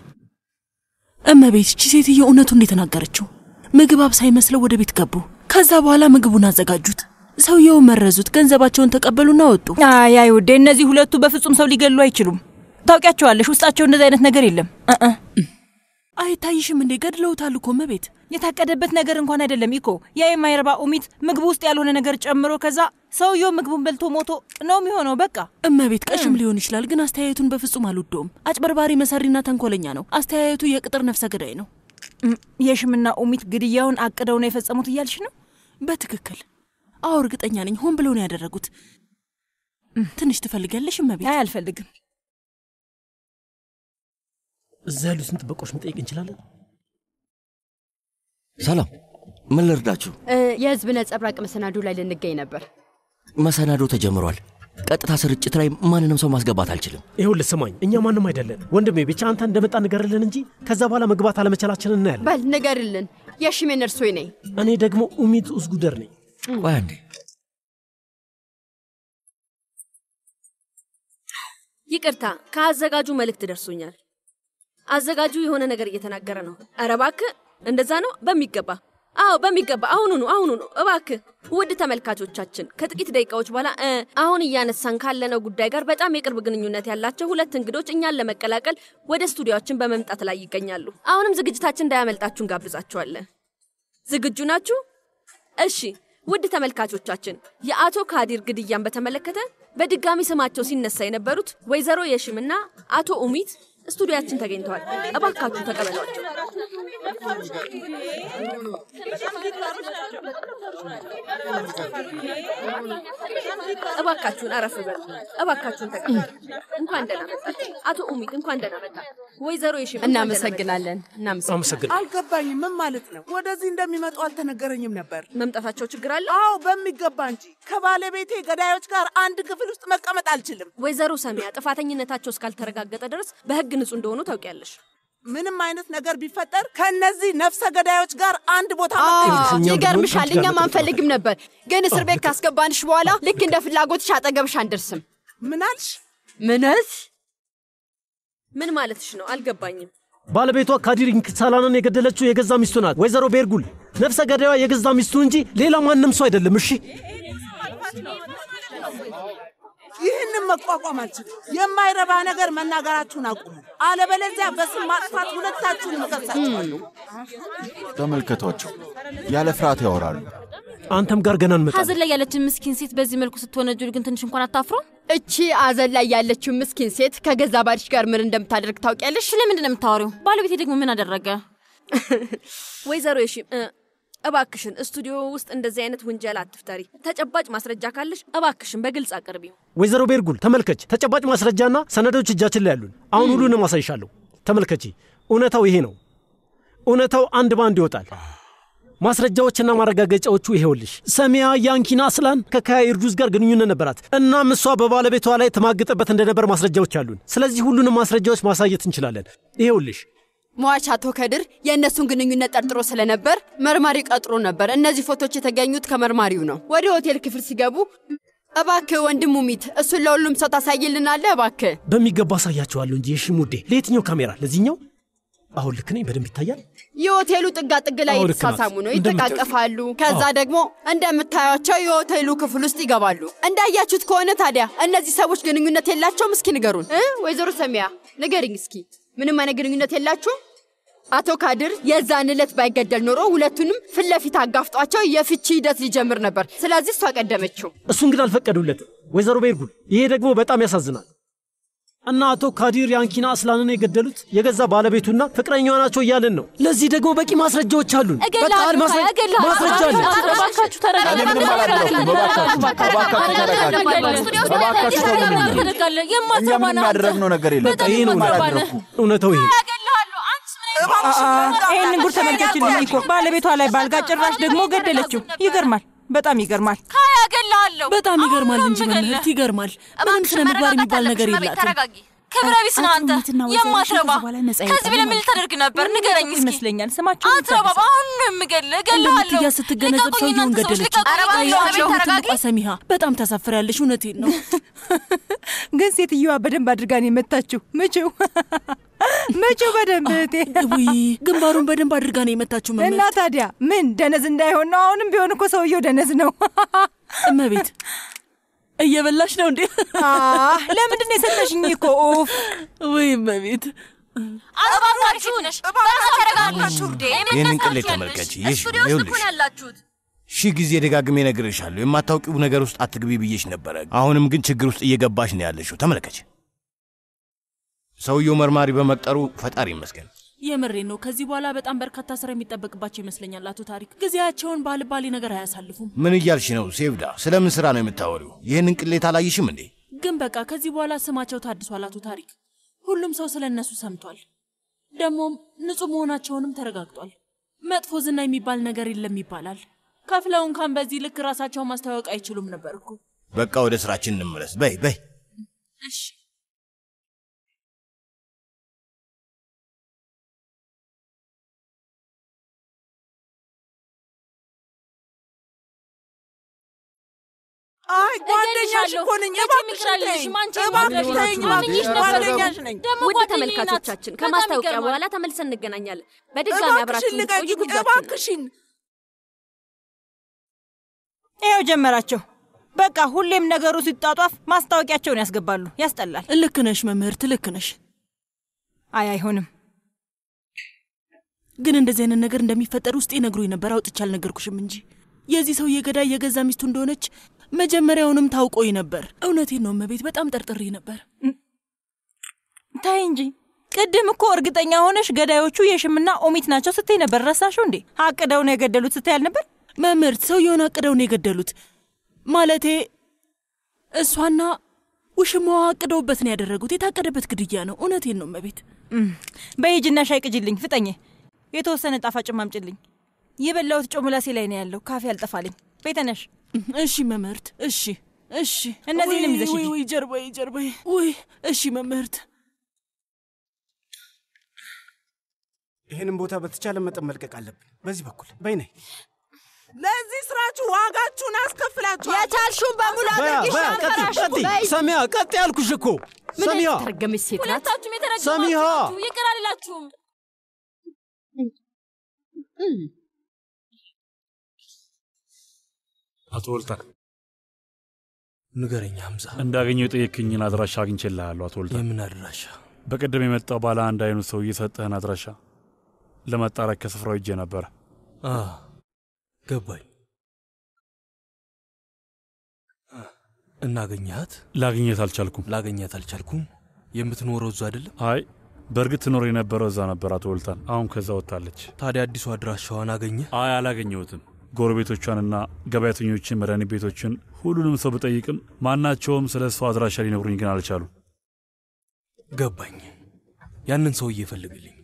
እመቤት፣ እቺ ሴትዮ እውነቱን እንደተናገረችው ምግብ አብሳይ መስለው ወደ ቤት ገቡ። ከዛ በኋላ ምግቡን አዘጋጁት። ሰውየው መረዙት፣ ገንዘባቸውን ተቀበሉና ወጡ። አይ ውዴ፣ እነዚህ ሁለቱ በፍጹም ሰው ሊገሉ አይችሉም። ታውቂያቸዋለሽ፣ ውስጣቸው እንደዚህ አይነት ነገር የለም። አይታይሽም እንዴ? ገድለውታል እኮ እመቤት። የታቀደበት ነገር እንኳን አይደለም እኮ። ያ የማይረባ ኡሚት ምግቡ ውስጥ ያልሆነ ነገር ጨምሮ ከዛ ሰውየው ምግቡን በልቶ ሞቶ ነው የሚሆነው። በቃ እመቤት፣ ቀሽም ሊሆን ይችላል፣ ግን አስተያየቱን በፍጹም አልወደውም። አጭበርባሪ፣ መሰሪና ተንኮለኛ ነው። አስተያየቱ የቅጥር ነፍሰ ገዳይ ነው። የሽምና ኡሚት ግድያውን አቅደው ነው የፈጸሙት እያልሽ ነው? በትክክል አዎ፣ እርግጠኛ ነኝ። ሆን ብለው ነው ያደረጉት። ትንሽ ትፈልጊያለሽ እመቤት? አይ አልፈልግም። እዛ ያሉትን ጥበቆች መጠየቅ እንችላለን? ሰላም፣ ምን ልርዳችሁ? የህዝብ ነጸብራቅ መሰናዶ ላይ ልንገኝ ነበር። መሰናዶ ተጀምሯል። ቀጥታ ስርጭት ላይ ማንንም ሰው ማስገባት አልችልም። ይኸውልህ ስማኝ፣ እኛ ማንም አይደለን ወንድሜ። ብቻ አንተ እንደመጣ ንገርልን እንጂ ከዛ በኋላ መግባት አለመቻላችንን እናያለን። በል ንገርልን። የሽሜን እርሶይ ነኝ። እኔ ደግሞ ኡሚት ኡዝጉደር ነኝ። ቆይ አንዴ። ይቅርታ፣ ከአዘጋጁ መልእክት ደርሶኛል። አዘጋጁ የሆነ ነገር እየተናገረ ነው። ኧረ እባክህ፣ እንደዛ ነው? በሚገባ አዎ፣ በሚገባ አሁኑኑ እባክህ። ውድ ተመልካቾቻችን፣ ከጥቂት ደቂቃዎች በኋላ አሁን እያነሳን ካለነው ጉዳይ ጋር በጣም የቅርብ ግንኙነት ያላቸው ሁለት እንግዶች እኛን ለመቀላቀል ወደ ስቱዲዮአችን በመምጣት ላይ ይገኛሉ። አሁንም ዝግጅታችን እንዳያመልጣችሁ እንጋብዛችኋለን። ዝግጁ ናችሁ? እሺ፣ ውድ ተመልካቾቻችን፣ የአቶ ካዲር ግድያን በተመለከተ በድጋሚ ስማቸው ሲነሳ የነበሩት ወይዘሮ የሽምና አቶ ኡሚት ስቱዲዮአችን ተገኝተዋል። እባካችሁ ተቀበሏቸው። እባካችሁን አረፍ በሉ። እባካችሁን ተቀበሉ። እንኳን ደህና መጣችሁ አቶ ኡሚት፣ እንኳን ደህና መጣችሁ ወይዘሮ የሽም። እናመሰግናለን። አልገባኝም። ምን ማለት ነው? ወደዚህ እንደሚመጡ አልተነገረኝም ነበር። መምጣታቸው ችግር አለ? አዎ በሚገባ እንጂ። ከባለቤቴ ገዳዮች ጋር አንድ ክፍል ውስጥ መቀመጥ አልችልም። ወይዘሮ ሰሚያ ጥፋተኝነታቸው እስካልተረጋገጠ ድረስ በህግ ንጹህ እንደሆኑ ታውቂያለሽ። ምንም አይነት ነገር ቢፈጠር ከነዚህ ነፍሰ ገዳዮች ጋር አንድ ቦታ ይገርምሻል፣ እኛም አንፈልግም ነበር፣ ግን እስር ቤት ካስገባንሽ በኋላ ልክ እንደ ፍላጎትሽ አጠገብሽ አንደርስም። ምን አልሽ? ምንስ? ምን ማለትሽ ነው? አልገባኝም። ባለቤቷ ካዲር ኢንክሳላንን የገደለችው የገዛ ሚስቱ ናት። ወይዘሮ ቤርጉል ነፍሰ ገዳይዋ የገዛ ሚስቱ እንጂ ሌላ ማንም ሰው አይደለም። እሺ፣ ይህንን መቋቋም አልችልም። የማይረባ ነገር መናገራችሁን አቁሙ፣ አለበለዚያ በስም ማጥፋት ሁለታችሁን እከሳችኋለሁ። ተመልከቷቸው፣ ያለ ፍርሃት ያወራሉ። አንተም ጋር ገና እንመጣለን። ሀዘን ላይ ያለችን ምስኪን ሴት በዚህ መልኩ ስትወነጅል ግን ትንሽ እንኳን አታፍሮ? እቺ ሀዘን ላይ ያለችው ምስኪን ሴት ከገዛ ባልሽ ጋር ምን እንደምታደርግ ታውቂያለሽ? ስለምንድን ነው የምታወሪው? ባለቤቴ ደግሞ ምን አደረገ? ወይዘሮ የሺም እባክሽን ስቱዲዮ ውስጥ እንደዚህ አይነት ወንጀል አትፍጠሪ። ተጨባጭ ማስረጃ ካለሽ እባክሽን በግልጽ አቅርቢው። ወይዘሮ ቤርጉል ተመልከች፣ ተጨባጭ ማስረጃና ሰነዶች እጃችን ላይ ያሉን። አሁን ሁሉንም አሳይሻለሁ። ተመልከቺ፣ እውነታው ይሄ ነው። እውነታው አንድ ባንድ ይወጣል። ማስረጃዎችና ማረጋገጫዎቹ ይሄውልሽ። ሰሚያ ያንኪና አስላን ከካያ ኢርዱዝ ጋር ግንኙነት ነበራት። እናም እሷ በባለቤቷ ላይ ተማግጠበት እንደነበር ማስረጃዎች አሉን። ስለዚህ ሁሉንም ማስረጃዎች ማሳየት እንችላለን። ይሄውልሽ። ሟች አቶ ከድር የእነሱን ግንኙነት ጠርጥሮ ስለነበር መርማሪ ቀጥሮ ነበር። እነዚህ ፎቶዎች የተገኙት ከመርማሪው ነው። ወደ ሆቴል ክፍል ሲገቡ እባክህ ወንድሙ ሚት እሱን ለሁሉም ሰው ታሳይልናለህ እባክህ። በሚገባ አሳያቸዋለሁ እንጂ እሺ ሙዴ። ለየትኛው ካሜራ? ለዚህኛው? አሁን ልክ ነኝ? በደንብ ይታያል? የሆቴሉ ጥግ ላይ የተሳሳሙ ነው፣ ይተቃቀፋሉ። ከዛ ደግሞ እንደምታዩቸው የሆቴሉ ክፍል ውስጥ ይገባሉ። እንዳያችሁት ከሆነ ታዲያ እነዚህ ሰዎች ግንኙነት የላቸውም? እስኪ ንገሩን። ወይዘሮ ሰሚያ ንገሪኝ እስኪ። ምንም አይነት ግንኙነት የላችሁም? አቶ ካድር የዛን ዕለት ባይገደል ኖሮ ሁለቱንም ፊት ለፊት አጋፍጧቸው የፍቺ ሂደት ሊጀምር ነበር። ስለዚህ እሷ ቀደመችው። እሱን ግን አልፈቀዱለትም ወይዘሮ ቤርጉል። ይሄ ደግሞ በጣም ያሳዝናል። እና አቶ ካዲር ያንኪና አስላንን የገደሉት የገዛ ባለቤቱና ፍቅረኛዋ ናቸው እያልን ነው። ለዚህ ደግሞ በቂ ማስረጃዎች አሉን። በቃል ማስረጃ አለ። እባካችሁ ተረጋጉ። ያደረግነው ነገር የለም። ይሄ ነው እውነታው። ይሄ ይሄንን ጉድ ተመልከችልኝ እኮ ባለቤቷ ላይ ባልጋ ጭራሽ ደግሞ ገደለችው። ይገርማል፣ በጣም ይገርማል። ካያገላለሁ በጣም ይገርማል እንጂ መምህርት ይገርማል። ምንም ስነ ምግባር የሚባል ነገር የላትም። ተረጋጊ። ክብረ ቢስ ነህ አንተ የማትረባ። ከዚህ ብለህ ምን ልታደርግ ነበር? ንገረኝ እስኪ። ይመስለኛል ስማችሁ አትረባ። አሁን ነው የምገልህ፣ እገልሃለሁ። እንደምትያ ስትገነዘብ ሰውየውን ገደለች። ተረጋጊ። ሰሚሃ በጣም ታሳፍሪያለሽ። እውነቴን ነው። ግን ሴትዮዋ በደንብ አድርጋ ነው የመታችው። መቼው በደንብ እህቴ። ውይ ግንባሩን በደንብ አድርጋ ነው የመታችው መምህርት። እና ታዲያ ምን ደነዝ እንዳይሆን ነው? አሁንም ቢሆን እኮ ሰውየው ደነዝ ነው። እመቤት እየበላሽ ነው እንዴ? ለምንድን ነው የሰጠሽኝ እኮ? ኡፍ ወይ እመቤት አባባችሁ ነሽ። ተረጋጋችሁ። ይህንን ቅሌት ተመልከች። ይኸውልሽ ሺህ ጊዜ ደጋግሜ ነግሬሻለሁ፣ የማታውቂው ነገር ውስጥ አትግቢ ብዬሽ ነበረ። አሁንም ግን ችግር ውስጥ እየገባሽ ነው ያለሽው። ተመልከች። ሰውየው መርማሪ በመቅጠሩ ፈጣሪ ይመስገን። የምሬን ነው። ከዚህ በኋላ በጣም በርካታ ስራ የሚጠበቅባቸው ይመስለኛል። አቶ ታሪክ ጊዜያቸውን ባልባሌ ነገር አያሳልፉም። ምን እያልሽ ነው ሴቭዳ? ስለምን ስራ ነው የምታወሪው? ይህንን ቅሌት አላይሽም እንዴ? ግን በቃ ከዚህ በኋላ ስማቸው ታድሷል። አቶ ታሪክ ሁሉም ሰው ስለነሱ ሰምቷል። ደግሞም ንጹህ መሆናቸውንም ተረጋግጧል። መጥፎ ዝና የሚባል ነገር የለም ይባላል። ከፍለው እንኳን በዚህ ልክ ራሳቸውን ማስተዋወቅ አይችሉም ነበር እኮ። በቃ ወደ ስራችን እንመለስ። በይ እሺ። አይ ጓደኛሽ እኮ ነኝ። እባክሽ ጓደኛሽ ነኝ። ውድ ተመልካቾቻችን ከማስታወቂያ በኋላ ተመልሰን እንገናኛለን። በድጋሚ አብራችሁን ቆዩ። እባክሽን ይኸው ጀመራቸው። በቃ ሁሌም ነገሩ ሲጣጧፍ ማስታወቂያቸውን ያስገባሉ። ያስጠላል። ልክ ነሽ መምህርት፣ ልክ ነሽ። አይሆንም። ግን እንደዚህ አይነት ነገር እንደሚፈጠር ውስጤ ነግሮኝ ነበር። አውጥቼ አልነገርኩሽም እንጂ የዚህ ሰው የገዳ የገዛ ሚስቱ እንደሆነች መጀመሪያውንም ታውቆኝ ነበር። እውነቴን ነው እመቤት፣ በጣም ጠርጥሬ ነበር። ታይ እንጂ ቅድም እኮ እርግጠኛ ሆነሽ ገዳዮቹ የሽምና ኦሚት ናቸው ስትይ ነበር። ረሳሽው እንዴ? አቅደው ነው የገደሉት ስትይ አልነበር? መምህርት ሰውየውን አቅደው ነው የገደሉት። ማለቴ እሷና ውሽማዋ አቅደውበት ነው ያደረጉት። የታቀደበት ግድያ ነው። እውነቴን ነው እመቤት። በሂጂና ሻይ ቅጂልኝ፣ ፍጠኝ። የተወሰነ ጣፋጭም አምጪልኝ። የበላሁት ጮህ ምላሴ ላይ ነው ያለው። ካፌ አልጠፋልኝ። ቤተነሽ። እሺ መምህርት። እሺ። እነዚህንም ይዘሽ ሂጂ። ወይ ጀርባዬ። ወይ እሺ መምህርት። ይሄንን ቦታ በተቻለ መጠን መልቀቅ አለብን። በዚህ በኩል በይ ነይ። ለዚህ ስራችሁ ዋጋችሁን አስከፍላችኋል። የቻልሽውን በሙሉ አድርጊሽ። ሰሚያ ቀጥ ያልኩሽ እኮ። ሰሚያ ተረገመች ሴት ናት። ሁለታችሁም የተረገማችሁ ሰሚሃ ይቅር አልላችሁም። አቶ ወልታ ንገረኛ ሐምዛ። እንዳገኘው የጠየቅኝን አድራሻ አግኝቼልሃለሁ። አቶ ወልታ የምን አድራሻ? በቀደም የመጣው ባለ አንድ አይኑ ሰው እየሰጠህን አድራሻ ለማጣራት ከስፍራው ሄጄ ነበር። ገባኝ። እናገኛት? ላገኘት አልቻልኩም። የምትኖረው እዛ አይደለም? አይ በእርግጥ ትኖር የነበረው እዛ ነበር አቶ ወልታን። አሁን ከዛ ወጣለች። ታዲያ አዲሱ አድራሻዋን አገኘ? አይ አላገኘሁትም። ጎረቤቶቿንና ገበያተኞችን፣ መድኃኒት ቤቶችን ሁሉንም ሰው ብጠይቅም ማናቸውም ስለ እሷ አድራሻ ሊነግሩኝ ግን አልቻሉ። ገባኝ። ያንን ሰውዬ ፈልግልኝ።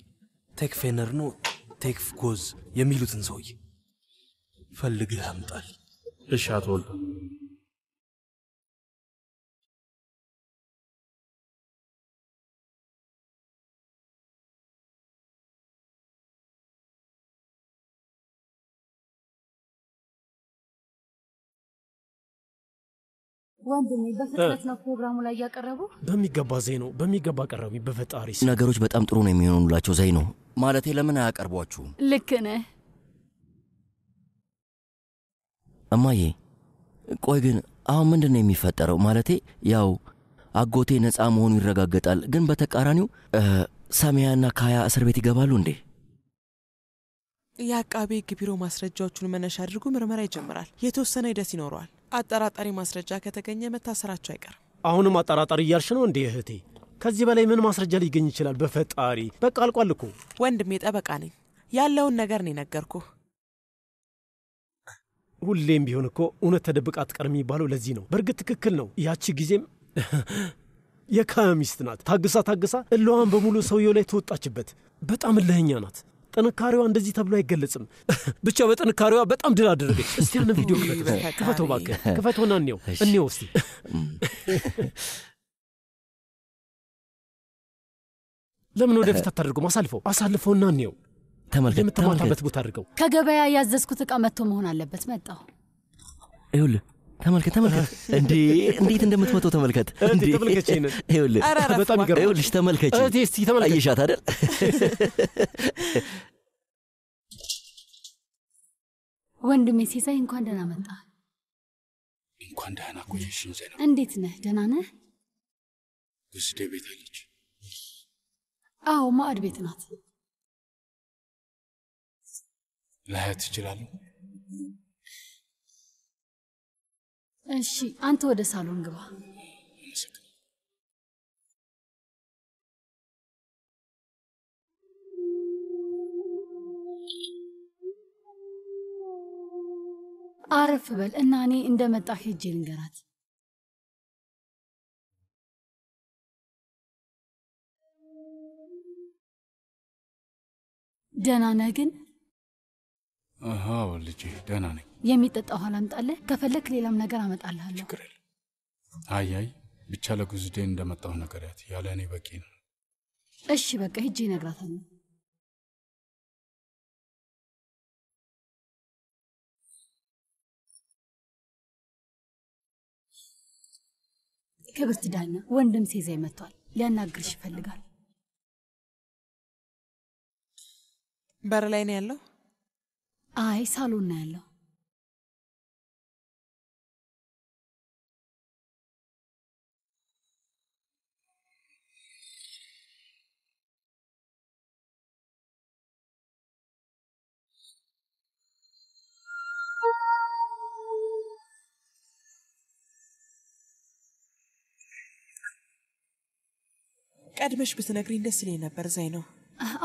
ቴክፌነር ነው ቴክፍ ጎዝ የሚሉትን ሰውዬ ፈልግህ አምጣል። እሺ አቶ ወልታ። ወንድሜ በፍጥነት ነው ፕሮግራሙ ላይ ያቀረቡ። በሚገባ ዘይኖ በሚገባ ቀረቢ። በፈጣሪ ነገሮች በጣም ጥሩ ነው የሚሆኑላቸው ዘይኖ። ማለቴ ለምን አያቀርቧችሁም? ልክ ነህ እማዬ። ቆይ ግን አሁን ምንድን ነው የሚፈጠረው? ማለቴ ያው አጎቴ ነፃ መሆኑ ይረጋገጣል፣ ግን በተቃራኒው ሰሚያና ካያ እስር ቤት ይገባሉ እንዴ? የአቃቤ ሕግ ቢሮ ማስረጃዎቹን መነሻ አድርጎ ምርመራ ይጀምራል። የተወሰነ ሂደት ይኖረዋል። አጠራጣሪ ማስረጃ ከተገኘ መታሰራቸው አይቀርም። አሁንም አጠራጣሪ እያልሽ ነው እንዴ እህቴ? ከዚህ በላይ ምን ማስረጃ ሊገኝ ይችላል? በፈጣሪ በቃ አልቋል እኮ። ወንድሜ ጠበቃ ነኝ፣ ያለውን ነገር ነው የነገርኩህ። ሁሌም ቢሆን እኮ እውነት ተደብቃ አትቀርም የሚባለው ለዚህ ነው። በእርግጥ ትክክል ነው። ያቺ ጊዜም የካያ ሚስት ናት። ታግሳ እለዋን በሙሉ ሰውየው ላይ ተወጣችበት። በጣም እልህኛ ናት። ጥንካሬዋ እንደዚህ ተብሎ አይገለጽም። ብቻ በጥንካሬዋ በጣም ድል አደረገች። እስቲ ያን ቪዲዮ ክፈተው እባክህ፣ ክፈተውና እንየው እስቲ። ለምን ወደፊት አታደርገው? አሳልፈውና እንየው። ተመልከት፣ የምትማታበት ቦታ አድርገው። ከገበያ ያዘዝኩት ዕቃ መጥቶ መሆን አለበት። መጣሁ። ይኸውልህ ተመልከት እንዴ እንዴት እንደምትመተው ተመልከት። እንዴ ተመልከች ይሄንን። ይኸውልህ በጣም ይገርማል። ይኸውልሽ ተመልከች። እስቲ ተመልከች። አየሻት አይደል? ወንድሜ ሲሳይ እንኳን ደህና መጣ። እንኳን ደህና ቆየሽኝ ዘይና። እንዴት ነህ? ደህና ነህ? ጉስዴ ቤት አለች? አዎ ማዕድ ቤት ናት። ላያት እችላለሁ? እሺ አንተ ወደ ሳሎን ግባ። አረፍ በል እና እኔ እንደመጣ ሄጄ ልንገራት። ደህና ነህ ግን? አዎ ልጄ ደህና ነኝ። የሚጠጣ ውሃ ላምጣልህ? ከፈለክ ሌላም ነገር አመጣልሃለሁ። ችግር የለም። አይ ብቻ ለጉዝዴ እንደመጣሁ ነገርያት። ያለ እኔ በቂ ነው። እሺ በቃ ሄጄ እነግራታለሁ። ክብርት ዳኛ፣ ወንድም ሴዛይ መጥቷል። ሊያናግርሽ ይፈልጋል። በር ላይ ነው ያለው? አይ ሳሎን ነው ያለው። ቀድመሽ ብትነግሪኝ ደስ ይለኝ ነበር ዘይነው።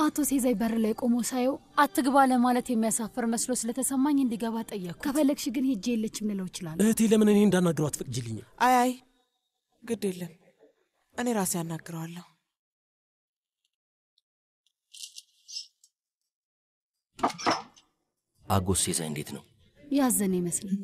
አቶ ሴዛይ በር ላይ ቆሞ ሳየው አትግባ ለማለት የሚያሳፍር መስሎ ስለተሰማኝ እንዲገባ ጠየቅኩ። ከፈለግሽ ግን ሄጄ የለችም ልለው እችላለሁ። እህቴ ለምን እኔ እንዳናግረው አትፈቅጂልኝም? አይ ግድ የለም እኔ ራሴ አናግረዋለሁ። አጎት ሴዛይ እንዴት ነው? ያዘነ ይመስላል።